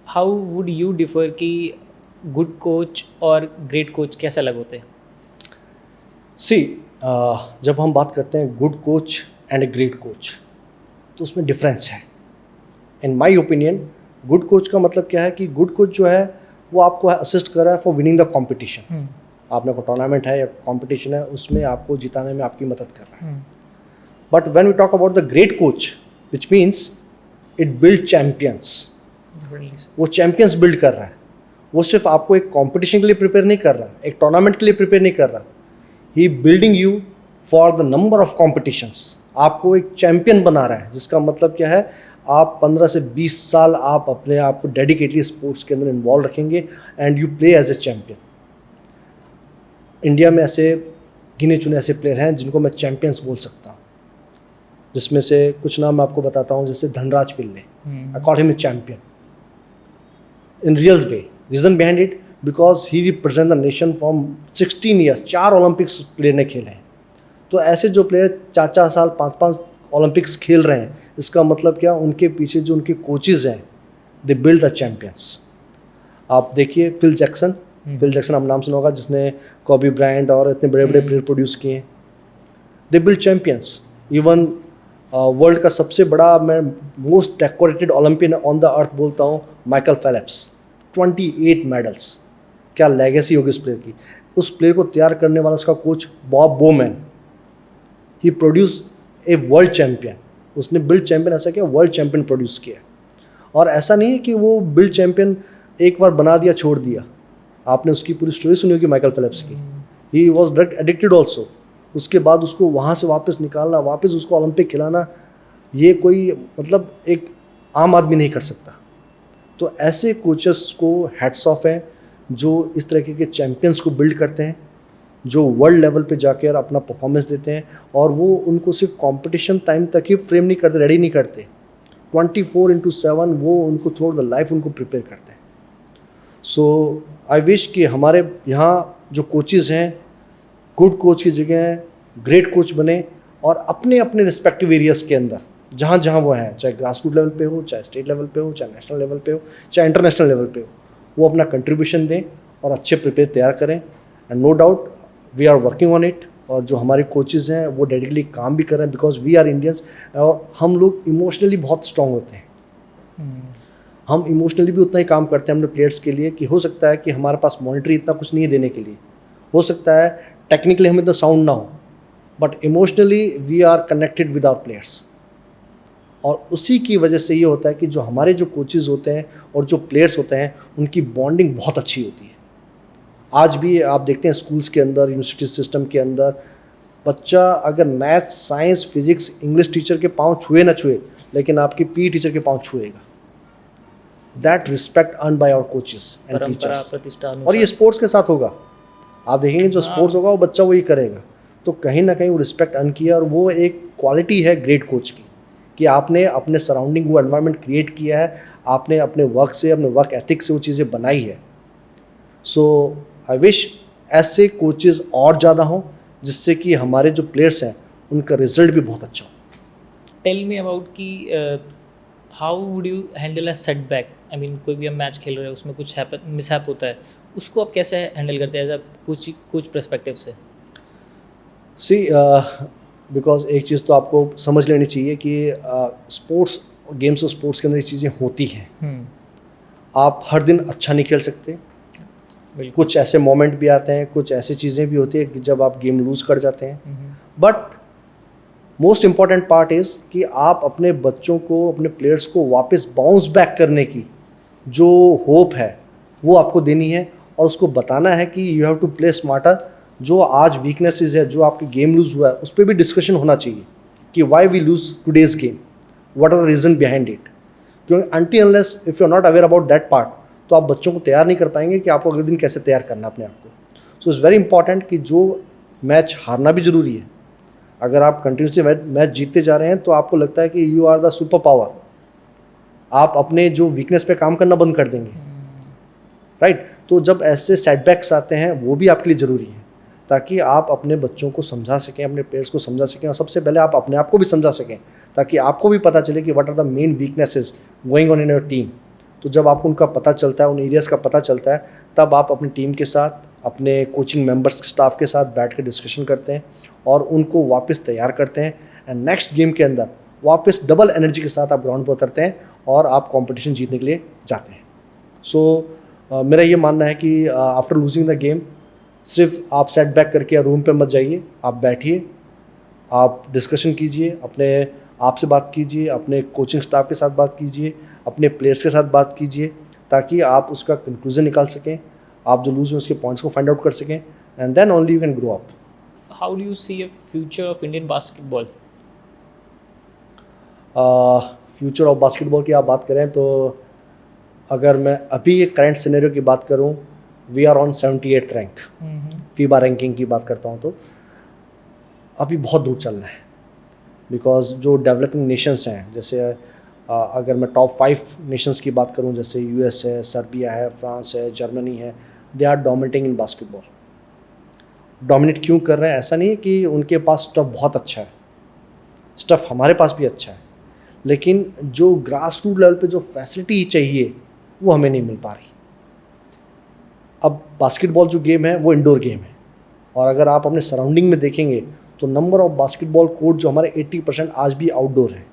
how would you differ कि गुड कोच और ग्रेट कोच कैसे अलग होते हैं? सी, जब हम बात करते हैं good coach and A great coach, तो उसमें डिफरेंस है। इन माई ओपिनियन, गुड कोच का मतलब क्या है कि गुड कोच जो है वो आपको असिस्ट कर रहा है फॉर विनिंग द कॉम्पिटिशन। आपने कोई टूर्नामेंट है या कॉम्पिटिशन है, उसमें आपको जिताने में आपकी मदद कर रहा है। But when we talk about the great coach, which means it build champions, वो चैम्पियंस बिल्ड कर रहा है। वो सिर्फ आपको एक कॉम्पिटिशन के लिए प्रिपेयर नहीं कर रहा, एक टूर्नामेंट के लिए प्रिपेयर नहीं कर रहा, he building you for the number of competitions. आपको एक चैम्पियन बना रहा है, जिसका मतलब क्या है, आप 15 से 20 साल आप अपने आप को डेडिकेटली स्पोर्ट्स के अंदर इन्वॉल्व रखेंगे and you play as a champion. India में ऐसे गिने चुने ऐसे प्लेयर हैं जिनको मैं चैम्पियंस बोल सकता हूँ, जिसमें से कुछ नाम मैं आपको बताता हूँ, जैसे Dhanraj Pillay, I call him a champion in real way. Reason behind it, because he represent the nation from 16 years, 4 Olympics player ने खेले हैं। तो ऐसे जो प्लेयर 4-4 साल 5-5 ओलंपिक्स खेल रहे हैं, इसका मतलब क्या, उनके पीछे जो उनके कोचेज़ हैं, दे बिल्ड द चैम्पियंस। आप देखिए फिल जैक्सन, फिल जैक्सन आप नाम सुना होगा, जिसने कॉबी ब्रायंट और इतने बड़े बड़े प्लेयर प्रोड्यूस किए। They build champions. Even world का सबसे बड़ा, मैं most decorated Olympian on the earth बोलता हूँ, माइकल फेलिप्स, 28 मेडल्स। क्या लेगेसी होगी उस प्लेयर की। उस प्लेयर को तैयार करने वाला उसका coach Bob Bowman, he produce a world champion. उसने बिल्ड चैम्पियन ऐसा किया, वर्ल्ड चैम्पियन प्रोड्यूस किया। और ऐसा नहीं है कि वो बिल्ड चैम्पियन एक बार बना दिया छोड़ दिया। आपने उसकी पूरी स्टोरी सुनी होगी माइकल फेलिप्स की। He was drug addicted also. उसके बाद उसको वहाँ से वापस निकालना, वापस उसको ओलंपिक खिलाना, ये कोई मतलब एक आम आदमी नहीं कर सकता। तो ऐसे कोचेस को हैट्स ऑफ है जो इस तरीके के चैम्पियंस को बिल्ड करते हैं, जो वर्ल्ड लेवल पे जाकर अपना परफॉर्मेंस देते हैं, और वो उनको सिर्फ कंपटीशन टाइम तक ही फ्रेम नहीं करते, रेडी नहीं करते, 24/7 वो उनको थ्रू द लाइफ उनको प्रिपेयर करते हैं। सो आई विश कि हमारे यहाँ जो कोचेज़ हैं, गुड कोच की जगह ग्रेट कोच बने, और अपने अपने रिस्पेक्टिव एरियाज़ के अंदर जहाँ जहाँ वो हैं, चाहे ग्रास रूट लेवल पे हो, चाहे स्टेट लेवल पे हो, चाहे नेशनल लेवल पे हो, चाहे इंटरनेशनल लेवल पे हो, वो अपना कंट्रीब्यूशन दें और अच्छे प्रिपेयर तैयार करें। And no doubt we are working on it. और जो हमारे कोचेज़ हैं वो डेडिकेटली काम भी कर रहे हैं, बिकॉज वी आर इंडियंस, और हम लोग इमोशनली बहुत स्ट्रांग होते हैं। हम इमोशनली भी उतना ही काम करते हैं अपने प्लेयर्स के लिए, कि हो सकता है कि हमारे पास मॉनिटरी इतना कुछ नहीं है देने के लिए, हो सकता है टेक्निकली हम इतना साउंड ना हो, but emotionally we are connected with our players. और उसी की वजह से ये होता है कि जो हमारे जो कोचेज़ होते हैं और जो प्लेयर्स होते हैं, उनकी बॉन्डिंग बहुत अच्छी होती है। आज भी आप देखते हैं स्कूल्स के अंदर, यूनिवर्सिटी सिस्टम के अंदर, बच्चा अगर maths, science, physics, English teacher के पाँव छुए ना छुए, लेकिन आपकी पी टीचर के पाँव छुएगा। That respect earn by our coaches and teachers. और ये स्पोर्ट्स के साथ होगा। आप देखेंगे जो स्पोर्ट्स होगा वो बच्चा वही करेगा। तो कहीं ना कहीं वो रिस्पेक्ट अर्न किया, और वो एक क्वालिटी है ग्रेट कोच की, कि आपने अपने सराउंडिंग वो एनवायरनमेंट क्रिएट किया है, आपने अपने वर्क से, अपने वर्क एथिक से वो चीज़ें बनाई है। सो आई विश ऐसे कोचेज़ और ज़्यादा हों, जिससे कि हमारे जो प्लेयर्स हैं उनका रिजल्ट भी बहुत अच्छा हो। टेल मी अबाउट कि how would you handle a setback? I mean कोई भी हम मैच खेल रहे हैं, उसमें कुछ मिसहैप होता है, उसको आप कैसे हैंडल करते हैं एज अ कोच पर्सपेक्टिव से? सी, बिकॉज एक चीज़ तो आपको समझ लेनी चाहिए कि स्पोर्ट्स, गेम्स और स्पोर्ट्स के अंदर ये चीज़ें होती हैं। आप हर दिन अच्छा नहीं खेल सकते। कुछ ऐसे मोमेंट भी आते हैं, कुछ ऐसी चीज़ें भी होती है कि जब आप गेम लूज़ कर जाते हैं। But most important part is कि आप अपने बच्चों को, अपने प्लेयर्स को वापस बाउंस बैक करने की जो होप है वो आपको देनी है, और उसको बताना है कि you have to play smarter. जो आज वीकनेसेस है, जो आपकी गेम लूज़ हुआ है, उस पर भी डिस्कशन होना चाहिए कि why we lose today's game, what are the reason behind it. क्योंकि until unless if you are not aware about that part, तो आप बच्चों को तैयार नहीं कर पाएंगे कि आपको अगले दिन कैसे तैयार करना अपने आप को। सो इट्स वेरी इंपॉर्टेंट कि जो मैच हारना भी ज़रूरी है। अगर आप कंटिन्यूसली मैच जीतते जा रहे हैं, तो आपको लगता है कि you are the super power, आप अपने जो वीकनेस पे काम करना बंद कर देंगे, राइट। तो जब ऐसे सेटबैक्स आते हैं, वो भी आपके लिए ज़रूरी है, ताकि आप अपने बच्चों को समझा सकें, अपने प्लेयर्स को समझा सकें, और सबसे पहले आप अपने आप को भी समझा सकें, ताकि आपको भी पता चले कि what are the main weaknesses going on in your team. तो जब आपको उनका पता चलता है, उन एरियाज़ का पता चलता है, तब आप अपनी टीम के साथ, अपने कोचिंग मेंबर्स स्टाफ के साथ बैठ के डिस्कशन करते हैं और उनको वापस तैयार करते हैं, एंड नेक्स्ट गेम के अंदर वापस डबल एनर्जी के साथ आप ग्राउंड पर उतरते हैं और आप कंपटीशन जीतने के लिए जाते हैं। सो मेरा ये मानना है कि आफ्टर लूजिंग द गेम सिर्फ आप सेट बैक करके रूम पे मत जाइए, आप बैठिए, आप डिस्कशन कीजिए, अपने आप से बात कीजिए, अपने कोचिंग स्टाफ के साथ बात कीजिए, अपने प्लेयर्स के साथ बात कीजिए, ताकि आप उसका कंक्लूजन निकाल सकें, आप जो लूज हुए उसके पॉइंट्स को फाइंड आउट कर सकें, and then only you can grow up. How do you see a future of Indian basketball? Future of basketball की आप बात करें तो अगर मैं अभी एक करंट सिनेरियो की बात करूं, we are on 78th rank FIBA ranking की बात करता हूं, तो अभी बहुत दूर चलना है, बिकॉज जो डेवलपिंग नेशंस हैं, जैसे अगर मैं टॉप 5 नेशंस की बात करूं, जैसे यूएस है, सर्बिया है, फ्रांस है, जर्मनी है, they are dominating in basketball. Dominate क्यों कर रहे हैं? ऐसा नहीं है कि उनके पास स्टफ़ बहुत अच्छा है, स्टफ़ हमारे पास भी अच्छा है, लेकिन जो ग्रास रूट लेवल पे जो फैसिलिटी चाहिए वो हमें नहीं मिल पा रही। अब बास्केटबॉल जो गेम है वो इंडोर गेम है, और अगर आप अपने सराउंडिंग में देखेंगे तो नंबर ऑफ बास्केटबॉल कोर्ट जो हमारे 80% आज भी आउटडोर हैं।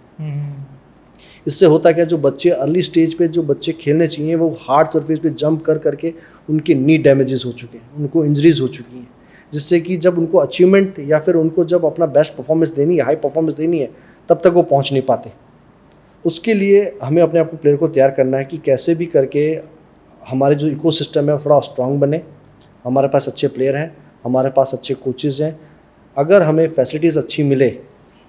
इससे होता क्या, जो बच्चे अर्ली स्टेज पे जो बच्चे खेलने चाहिए वो हार्ड सरफेस पे जंप कर करके उनके नी डैमेजेस हो चुके हैं, उनको इंजरीज हो चुकी हैं, जिससे कि जब उनको अचीवमेंट या फिर उनको जब अपना बेस्ट परफॉर्मेंस देनी है, हाई परफॉर्मेंस देनी है, तब तक वो पहुंच नहीं पाते। उसके लिए हमें अपने आप को प्लेयर को तैयार करना है कि कैसे भी करके हमारे जो इकोसिस्टम है वो थोड़ा स्ट्रांग बने, हमारे पास अच्छे प्लेयर हैं, हमारे पास अच्छे कोचेज़ हैं। अगर हमें फैसिलिटीज़ अच्छी मिले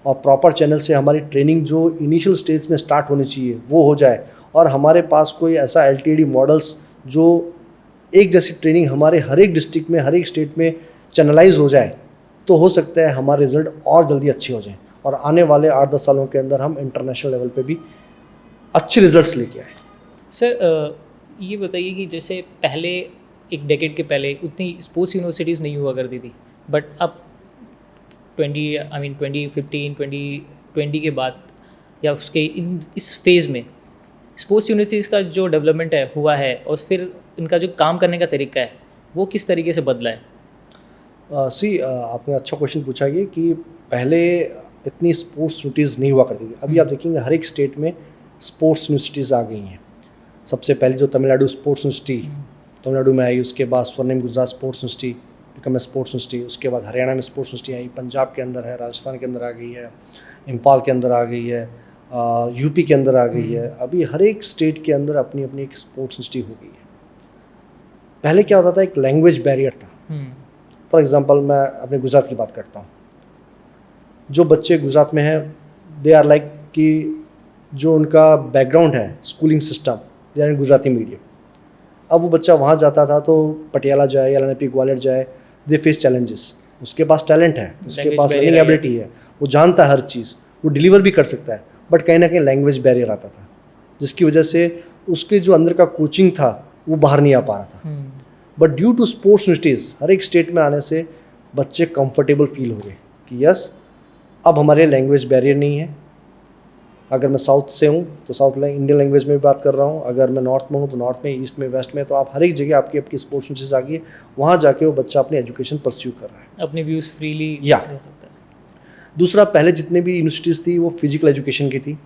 और प्रॉपर चैनल से हमारी ट्रेनिंग जो इनिशियल स्टेज में स्टार्ट होनी चाहिए वो हो जाए, और हमारे पास कोई ऐसा LTD मॉडल्स जो एक जैसी ट्रेनिंग हमारे हर एक डिस्ट्रिक्ट में, हर एक स्टेट में चैनलाइज हो जाए, तो हो सकता है हमारे रिज़ल्ट और जल्दी अच्छे हो जाएं और आने वाले 8-10 सालों के अंदर हम इंटरनेशनल लेवल पे भी अच्छे रिजल्ट्स लेके आए। सर ये बताइए कि जैसे पहले एक डेकेड के पहले उतनी स्पोर्ट्स यूनिवर्सिटीज़ नहीं हुआ करती थी, बट अब 2015 2020 के बाद या उसके इस फेज़ में स्पोर्ट्स यूनिवर्सिटीज़ का जो डेवलपमेंट है हुआ है, और फिर इनका जो काम करने का तरीका है वो किस तरीके से बदला है? आपने अच्छा क्वेश्चन पूछा ये कि पहले इतनी स्पोर्ट्स यूनिवर्सिटीज़ नहीं हुआ करती थी। अभी आप देखेंगे हर एक स्टेट में स्पोर्ट्स यूनिवर्सिटीज़ आ गई हैं। सबसे पहले जो तमिलनाडु स्पोर्ट्स यूनिवर्सिटी तमिलनाडु में आई, उसके बाद स्वर्णिम Gujarat sports university become a sports university, उसके बाद हरियाणा में स्पोर्ट्स यूनिवर्सिटी आई, पंजाब के अंदर है, राजस्थान के अंदर आ गई है, इम्फाल के अंदर आ गई है, यूपी के अंदर आ गई है। अभी हर एक स्टेट के अंदर अपनी अपनी एक स्पोर्ट्स यूनिवर्सिटी हो गई है। पहले क्या होता था, एक लैंग्वेज बैरियर था। फॉर एग्ज़ाम्पल मैं अपने गुजरात की बात करता हूँ, जो बच्चे गुजरात में हैं दे आर लाइक कि जो उनका बैकग्राउंड है schooling system, they are Gujarati medium. अब वो बच्चा वहाँ जाता था तो पटियाला जाए या LNP ग्वालियर जाए, दे फेस चैलेंजेस। उसके पास टैलेंट है, उसके पास लर्निंग एबिलिटी है, वो जानता है हर चीज़, वो डिलीवर भी कर सकता है, बट कहीं ना कहीं लैंग्वेज बैरियर आता था, जिसकी वजह से उसके जो अंदर का कोचिंग था वो बाहर नहीं आ पा रहा था। But due to sports universities हर एक स्टेट में आने से बच्चे कंफर्टेबल फील हो गए कि यस अब हमारे लैंग्वेज बैरियर नहीं है। अगर मैं साउथ से हूँ तो साउथ इंडियन लैंग्वेज में भी बात कर रहा हूँ, अगर मैं नॉर्थ में हूँ तो नॉर्थ में, ईस्ट में, वेस्ट में, तो आप हर एक जगह आपकी आपकी स्पोर्ट्स यूनिवर्सिटीज़ आ गई है, वहाँ जाके वो बच्चा अपनी एजुकेशन परस्यू कर रहा है, अपने व्यूज़ फ्रीली या दे सकता है। दूसरा, पहले जितने भी यूनिवर्सिटीज़ थी वो फिजिकल एजुकेशन की थी,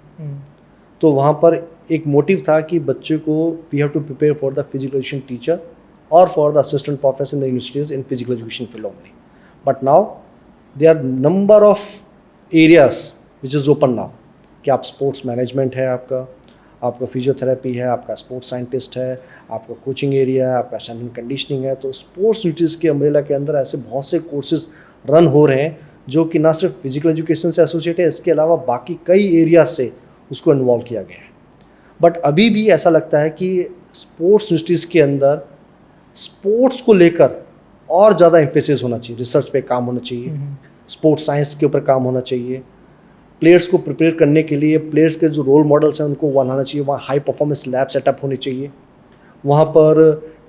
तो वहाँ पर एक मोटिव था कि बच्चे को we have to prepare for the physical education teacher और for the assistant professor in the universities in physical education field only. But now they are number of areas which is open now, कि आप sports management है, आपका physiotherapy है, आपका sports scientist है, आपका coaching area है, आपका स्ट्रेंथ एंड कंडीशनिंग है। तो स्पोर्ट्स यूनिवर्सिटीज़ के अम्ब्रेला के अंदर ऐसे बहुत से कोर्सेज रन हो रहे हैं जो कि ना सिर्फ फिजिकल एजुकेशन से एसोसिएट है, इसके अलावा बाकी कई एरियाज से उसको इन्वॉल्व किया गया है। बट अभी भी ऐसा लगता है कि स्पोर्ट्स यूनिवर्सिटीज़ के अंदर स्पोर्ट्स को लेकर और ज़्यादा एम्फेसिस होना चाहिए, रिसर्च पे काम होना चाहिए, स्पोर्ट्स साइंस के ऊपर काम होना चाहिए, प्लेयर्स को प्रिपेयर करने के लिए प्लेयर्स के जो रोल मॉडल्स हैं उनको बनाना चाहिए, वहाँ हाई परफॉर्मेंस लैब सेटअप होने चाहिए, वहाँ पर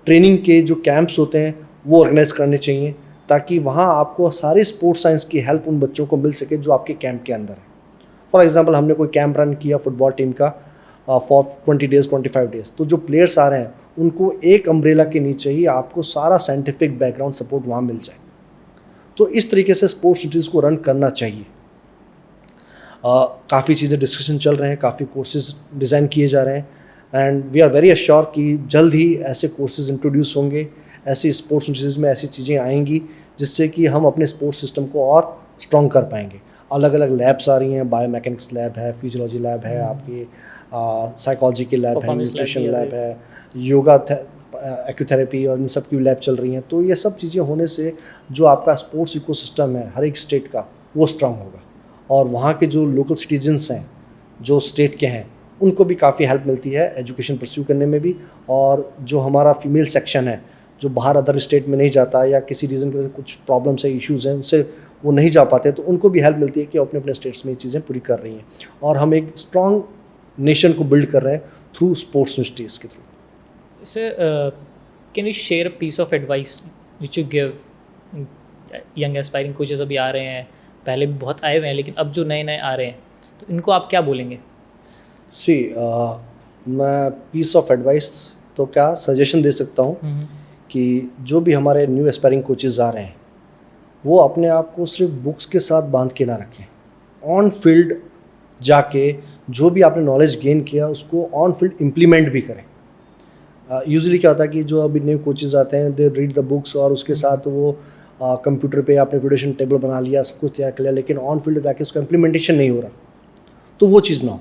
ट्रेनिंग के जो कैंप्स होते हैं वो ऑर्गेनाइज करने चाहिए, ताकि वहाँ आपको सारी स्पोर्ट्स साइंस की हेल्प उन बच्चों को मिल सके जो आपके कैंप के अंदर है। फॉर एग्जांपल हमने कोई कैंप रन किया फुटबॉल टीम का, फॉर 20 डेज़ 25 डेज़। तो जो प्लेयर्स आ रहे हैं उनको एक अम्ब्रेला के नीचे ही आपको सारा साइंटिफिक बैकग्राउंड सपोर्ट वहाँ मिल जाए। तो इस तरीके से स्पोर्ट्स सिटीज़ को रन करना चाहिए। काफ़ी चीज़ें डिस्कशन चल रहे हैं, काफ़ी कोर्सेज डिज़ाइन किए जा रहे हैं and we are very assure कि जल्द ही ऐसे कोर्सेज इंट्रोड्यूस होंगे, ऐसी स्पोर्ट्स सिटीज़ में ऐसी चीज़ें आएंगी जिससे कि हम अपने स्पोर्ट्स सिस्टम को और स्ट्रॉन्ग कर पाएंगे। अलग अलग लैब्स आ रही हैं, बायोमैकेनिक्स लैब है, फिजियोलॉजी लैब है, आपकी साइकोलॉजी की लैब है, न्यूट्रिशन लैब है, योगा एक्यूथेरेपी और इन सब की लैब चल रही हैं। तो ये सब चीज़ें होने से जो आपका स्पोर्ट्स इकोसिस्टम है हर एक स्टेट का वो स्ट्रांग होगा और वहाँ के जो लोकल सिटीजन्स हैं जो स्टेट के हैं उनको भी काफ़ी हेल्प मिलती है एजुकेशन परस्यू करने में भी। और जो हमारा फीमेल सेक्शन है जो बाहर अदर स्टेट में नहीं जाता या किसी रीज़न की वजह से कुछ प्रॉब्लम्स है, इश्यूज़ हैं, उससे वो नहीं जा पाते, तो उनको भी हेल्प मिलती है कि अपने अपने स्टेट्स में ये चीज़ें पूरी कर रही हैं और हम एक स्ट्रॉन्ग नेशन को बिल्ड कर रहे हैं थ्रू स्पोर्ट्स यूनिवर्सिटीज़ के through. Sir, can you share a piece of advice which you give young aspiring coaches अभी आ रहे हैं, पहले भी बहुत आए हुए हैं लेकिन अब जो नए नए आ रहे हैं तो इनको आप क्या बोलेंगे? मैं पीस ऑफ एडवाइस तो क्या सजेशन दे सकता हूँ कि जो भी हमारे न्यू एस्पायरिंग कोचेज़ आ रहे हैं वो अपने आप को सिर्फ बुक्स के साथ बांध के ना रखें। ऑन फील्ड जाके जो भी आपने नॉलेज गेन किया उसको ऑन फील्ड इम्प्लीमेंट भी करें। यूजुअली क्या होता है कि जो अभी न्यू कोचेज़ आते हैं दे रीड द बुक्स और उसके साथ वो कंप्यूटर पे आपने प्रोडक्शन टेबल बना लिया, सब कुछ तैयार कर लिया, लेकिन ऑन फील्ड जाके उसका इम्प्लीमेंटेशन नहीं हो रहा, तो वो चीज़ ना हो।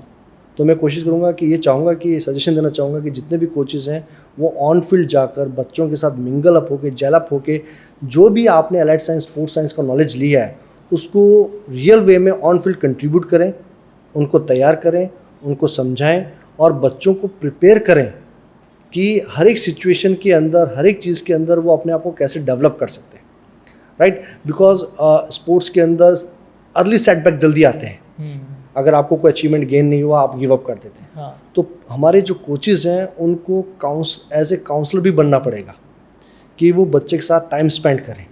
तो मैं कोशिश करूँगा कि ये चाहूँगा कि सजेशन देना चाहूँगा कि जितने भी कोचेज़ हैं वो ऑन फील्ड जाकर बच्चों के साथ मिंगल अप होके, जेल अप होके जो भी आपने एलाइड साइंस, स्पोर्ट्स साइंस का नॉलेज लिया है उसको रियल वे में ऑन फील्ड कंट्रीब्यूट करें, उनको तैयार करें, उनको समझाएं और बच्चों को प्रिपेयर करें कि हर एक सिचुएशन के अंदर, हर एक चीज़ के अंदर वो अपने आप को कैसे डेवलप कर सकते हैं, राइट। बिकॉज स्पोर्ट्स के अंदर अर्ली सेटबैक जल्दी आते हैं। अगर आपको कोई अचीवमेंट गेन नहीं हुआ आप गिव अप कर देते हैं। हाँ। तो हमारे जो कोचेज़ हैं उनको एज ए काउंसलर भी बनना पड़ेगा कि वो बच्चे के साथ टाइम स्पेंड करें।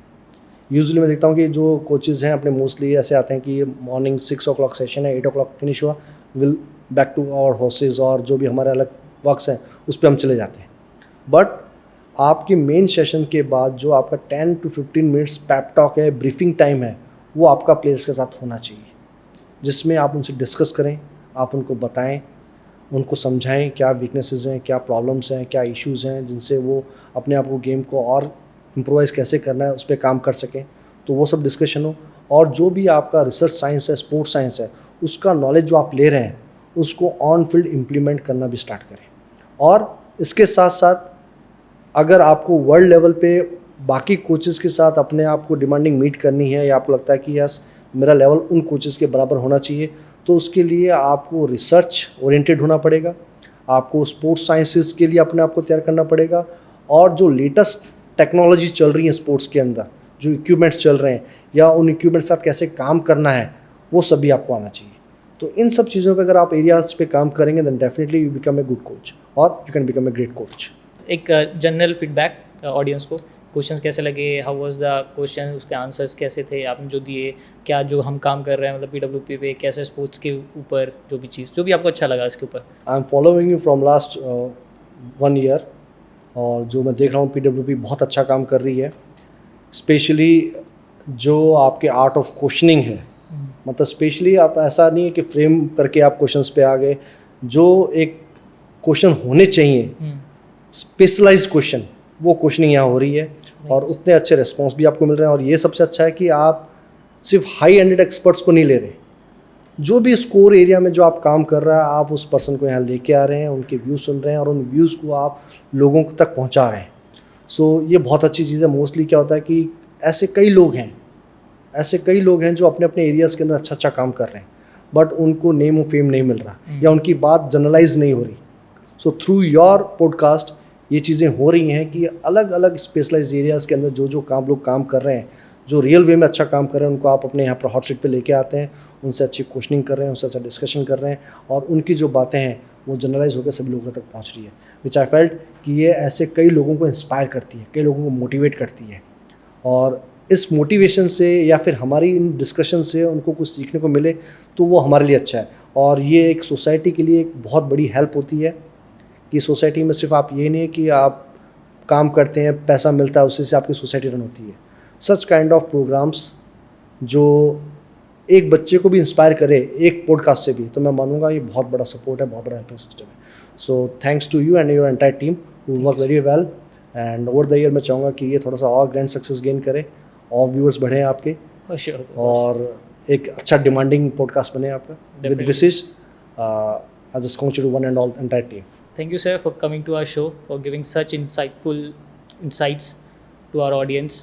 यूजुअली मैं देखता हूँ कि जो कोचेज़ हैं अपने मोस्टली ऐसे आते हैं कि मॉर्निंग 6 o'clock सेशन है, 8 o'clock फिनिश हुआ, will back to our houses और जो भी हमारे अलग वर्क्स हैं उस पर हम चले जाते हैं। बट आपके मेन सेशन के बाद जो आपका 10 to 15 मिनट्स पैप टॉक है, ब्रीफिंग टाइम है, वो आपका प्लेयर्स के साथ होना चाहिए, जिसमें आप उनसे डिस्कस करें, आप उनको बताएं, उनको समझाएं क्या वीकनेसेस हैं, क्या प्रॉब्लम्स हैं, क्या इश्यूज़ हैं, जिनसे वो अपने आप को गेम को और इम्प्रोवाइज़ कैसे करना है उस पर काम कर सकें। तो वो सब डिस्कशन हो और जो भी आपका रिसर्च साइंस है, स्पोर्ट्स साइंस है, उसका नॉलेज जो आप ले रहे हैं उसको ऑन फील्ड इम्प्लीमेंट करना भी स्टार्ट करें। और इसके साथ साथ अगर आपको वर्ल्ड लेवल पे बाकी कोचेज़ के साथ अपने आप को डिमांडिंग मीट करनी है या आपको लगता है कि यस मेरा लेवल उन कोचेज़ के बराबर होना चाहिए, तो उसके लिए आपको रिसर्च ओरिएंटेड होना पड़ेगा, आपको स्पोर्ट्स साइंसेस के लिए अपने आप को तैयार करना पड़ेगा और जो लेटेस्ट टेक्नोलॉजी चल रही है स्पोर्ट्स के अंदर, जो इक्विपमेंट्स चल रहे हैं या उन इक्विपमेंट के साथ कैसे काम करना है वो सभी आपको आना चाहिए। तो इन सब चीज़ों पे अगर आप एरियाज पे काम करेंगे then definitely you become a good coach और you can become a great coach. एक जनरल फीडबैक ऑडियंस को, क्वेश्चंस कैसे लगे, हाउ वाज द क्वेश्चन, उसके आंसर्स कैसे थे आपने जो दिए, क्या जो हम काम कर रहे हैं मतलब PWP पे कैसे स्पोर्ट्स के ऊपर जो भी चीज़ जो भी आपको अच्छा लगा इसके ऊपर। I am following you from last 1 year और जो मैं देख रहा हूँ PWP बहुत अच्छा काम कर रही है, स्पेशली जो आपके आर्ट ऑफ क्वेश्चनिंग है, मतलब स्पेशली आप ऐसा नहीं है कि फ्रेम करके आप क्वेश्चंस पे आ गए, जो एक क्वेश्चन होने चाहिए स्पेशलाइज्ड क्वेश्चन, वो क्वेश्चनिंग यहाँ हो रही है और उतने अच्छे रिस्पॉन्स भी आपको मिल रहे हैं। और ये सबसे अच्छा है कि आप सिर्फ हाई एंडेड एक्सपर्ट्स को नहीं ले रहे, जो भी स्कोर एरिया में जो आप काम कर रहा है आप उस पर्सन को यहाँ लेके आ रहे हैं, उनके व्यूज़ सुन रहे हैं और उन व्यूज़ को आप लोगों तक पहुँचा रहे हैं। सो ये बहुत अच्छी चीज़ है। मोस्टली क्या होता है कि ऐसे कई लोग हैं जो अपने अपने एरियाज़ के अंदर अच्छा अच्छा काम कर रहे हैं बट उनको नेम और फेम नहीं मिल रहा या उनकी बात जनरलाइज नहीं हो रही। सो थ्रू योर पॉडकास्ट ये चीज़ें हो रही हैं कि अलग अलग स्पेशलाइज एरियाज़ के अंदर जो जो लोग काम कर रहे हैं, जो रियल वे में अच्छा काम कर रहे हैं, उनको आप अपने यहाँ पर हॉट सीट पे लेके आते हैं, उनसे अच्छी क्वेश्चनिंग कर रहे हैं, उनसे अच्छा डिस्कशन कर रहे हैं और उनकी जो बातें हैं वो जनरलाइज होकर सभी लोगों तक पहुँच रही है, विच आई फेल्ट कि ये ऐसे कई लोगों को इंस्पायर करती है, कई लोगों को मोटिवेट करती है। और इस मोटिवेशन से या फिर हमारी इन डिस्कशन से उनको कुछ सीखने को मिले तो वो हमारे लिए अच्छा है। और ये एक सोसाइटी के लिए एक बहुत बड़ी हेल्प होती है कि सोसाइटी में सिर्फ आप ये नहीं है कि आप काम करते हैं, पैसा मिलता है, उसी से आपकी सोसाइटी रन होती है. सच काइंड ऑफ प्रोग्राम्स जो एक बच्चे को भी इंस्पायर करे एक पॉडकास्ट से भी, तो मैं मानूंगा ये बहुत बड़ा सपोर्ट है, बहुत बड़ा हेल्पिंग सिस्टम है. So thanks to you and your entire team who work very well. And over the year मैं चाहूँगा कि ये थोड़ा सा और ग्रैंड सक्सेस गेन करे और व्यूअर्स बढ़े आपके, और एक अच्छा डिमांडिंग पॉडकास्ट बने आपका. विद विशेष I just congratulate to one and all entire team. Thank you, sir, for coming to our show, for giving such insightful insights to our audience.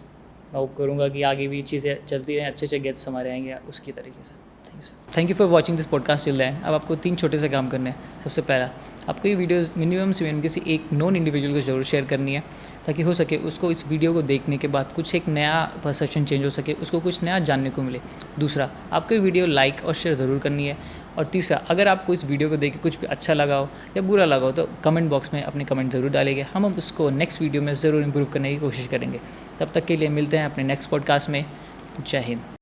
मैं होप करूँगा कि आगे भी चीज़ें चलती रहें, अच्छे गेट्स हमारे आएंगे उसकी तरीके से. Thank you sir. Thank you for watching this podcast till then. अब आपको 3 छोटे से काम करने हैं. सबसे पहला, आपको ये वीडियोस मिनिमम से मिनिमम किसी एक नॉन इंडिविजुअल को जरूर शेयर करनी है, ताकि हो सके उसको इस वीडियो को देखने के बाद कुछ एक नया परसेप्शन चेंज हो सके, उसको कुछ नया जानने को मिले. दूसरा, आपको ये वीडियो लाइक और शेयर ज़रूर करनी है. और तीसरा, अगर आपको इस वीडियो को देख के कुछ भी अच्छा लगा हो या बुरा लगा हो तो कमेंट बॉक्स में अपने कमेंट ज़रूर डालेंगे. हम अब उसको नेक्स्ट वीडियो में ज़रूर इंप्रूव करने की कोशिश करेंगे. तब तक के लिए मिलते हैं अपने नेक्स्ट पॉडकास्ट में. जय हिंद.